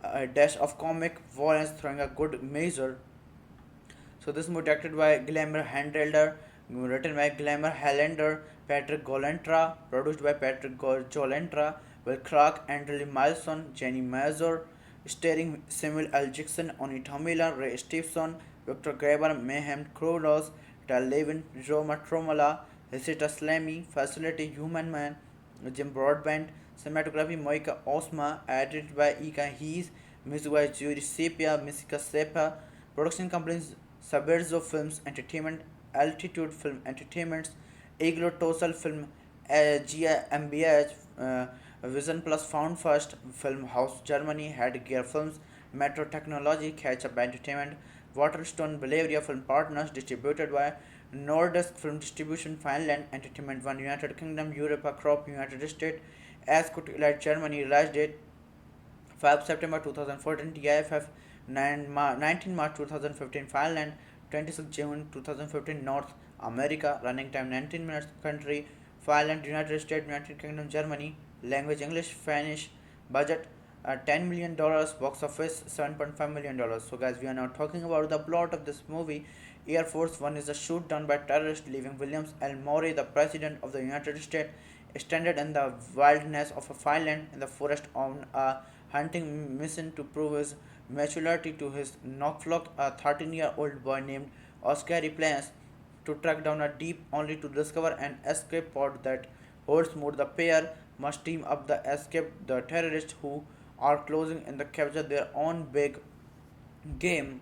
a dash of comic violence throwing a good measure. So this movie directed by Glamour Handelder, written by Glamour Helander, Patrick Golentra, produced by Patrick Golentra, Will Clark, Andrew Milson, Jenny Mazur, starring Samuel L. Jackson, Oni Tomila, Ray Stevenson, Victor Graber, Mayhem Krolos, Tal Levin, Roma Tromala, Hesita Slamy, Facility Human Man, Jim Broadbent, cinematography Moika Osma, edited by Ika Hees, music by Judy Sepia, Misika Sepa, production companies Saberzo Films Entertainment, Altitude Film Entertainments, Iglo Tosal Film, GmbH, Vision Plus found first, Film House Germany, Headgear Films, Metro Technology, Catch Up Entertainment, Waterstone Bavaria Film Partners, distributed by Nordisk Film Distribution, Finland, Entertainment One, United Kingdom, Europa Crop, United States, Ascot Elite Germany, release date 5 September 2014, TIFF 19 March 2015, Finland 26 June 2015, North America, running time 19 minutes, country Finland, United States, United Kingdom, Germany, language English, Spanish, budget $10 million, box office $7.5 million. So guys, we are now talking about the plot of this movie. Air Force One is a shoot down by terrorists, leaving Williams L. Murray, the President of the United States, stranded in the wilderness of a Finland in the forest on a hunting mission to prove his maturity to his Knockflock. A 13-year-old boy named Oscar plans to track down a deep only to discover an escape pod that holds more. The pair must team up the escape the terrorists who are closing in the capture their own big game.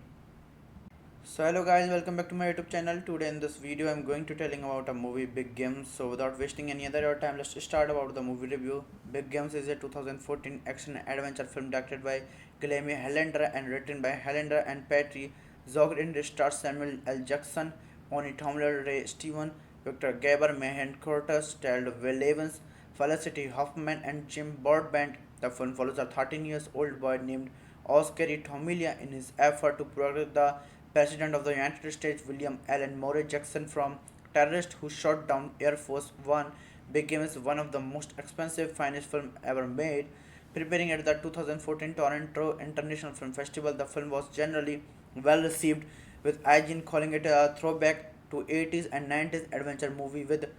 So hello guys, welcome back to my YouTube channel. Today in this video I'm going to telling about a movie Big Games. So without wasting any other time, let's start about the movie review. Big Games is a 2014 action adventure film directed by Guillermo Helander and written by Helander and Patty Zogd. It stars Samuel L. Jackson, Bonnie Tomler, Ray Steven, Victor Gaber, Mahan Curtis, starred Will Evans, Felicity Huffman and Jim Broadbent. The film follows a 13 years old boy named Oscar Tomilia in his effort to protect the President of the United States, William Allen Murray Jackson, from terrorists who shot down Air Force One. Became one of the most expensive finest film ever made. Preparing at the 2014 Toronto International Film Festival, the film was generally well received, with IGN calling it a throwback to 80s and 90s adventure movie with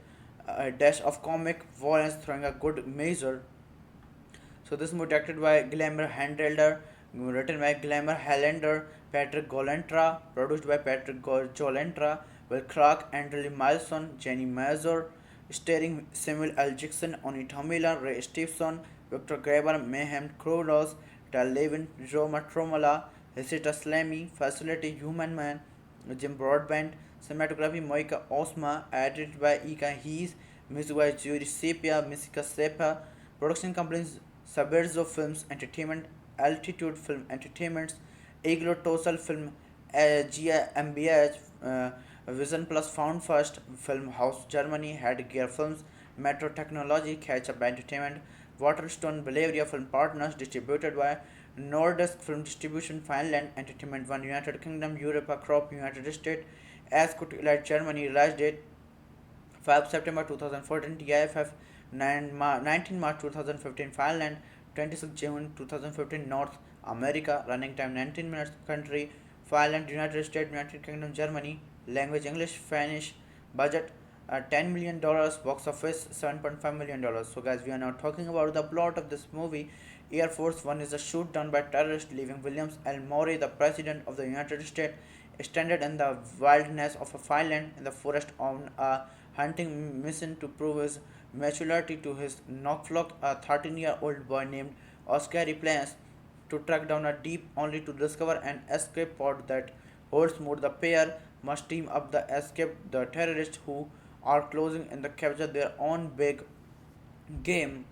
a dash of comic violence throwing a good measure. So this movie directed by Glamour Handelder, written by Glamour Helander, Patrick Golentra, produced by Patrick Golentra, Will Clark, Andrew Milson, Jenny Mazur, starring Samuel L. Jackson, Oni Tomila, Ray Stevenson, Victor Graber, Mayhem Krolos, Tal Levin, Roma Tromola, Hesita Slamy, Facility Human Man, Jim Broadbent, cinematography Moika Osma, edited by Ika Hees, music by Judy Sepia, Misika Sepa, production companies Saberzo Films Entertainment, Altitude Film Entertainments, Iglo Tosal Film, GmbH, Vision Plus Found First, Film House Germany, Headgear Films, Metro Technology, Catch Up Entertainment, Waterstone Bavaria Film Partners, distributed by Nordisk Film Distribution, Finland, Entertainment One, United Kingdom, Europa Crop, United States, Ascot Elite Germany, release date 5 September 2014, TIFF 19 March 2015, Finland 26 June 2015, North America, running time 19 minutes, country Finland, United States, United Kingdom, Germany, language English, Spanish, budget $10 million, box office $7.5 million. So, guys, we are now talking about the plot of this movie. Air Force One is a shoot down by terrorists, leaving Williams L. Murray, the President of the United States, stranded in the wilderness of a Finland in the forest on a hunting mission to prove his maturity to his Knockflock, a 13-year-old boy named Oscar plans to track down a deep only to discover an escape pod that holds more. The pair must team up the escape the terrorists who are closing in the capture their own big game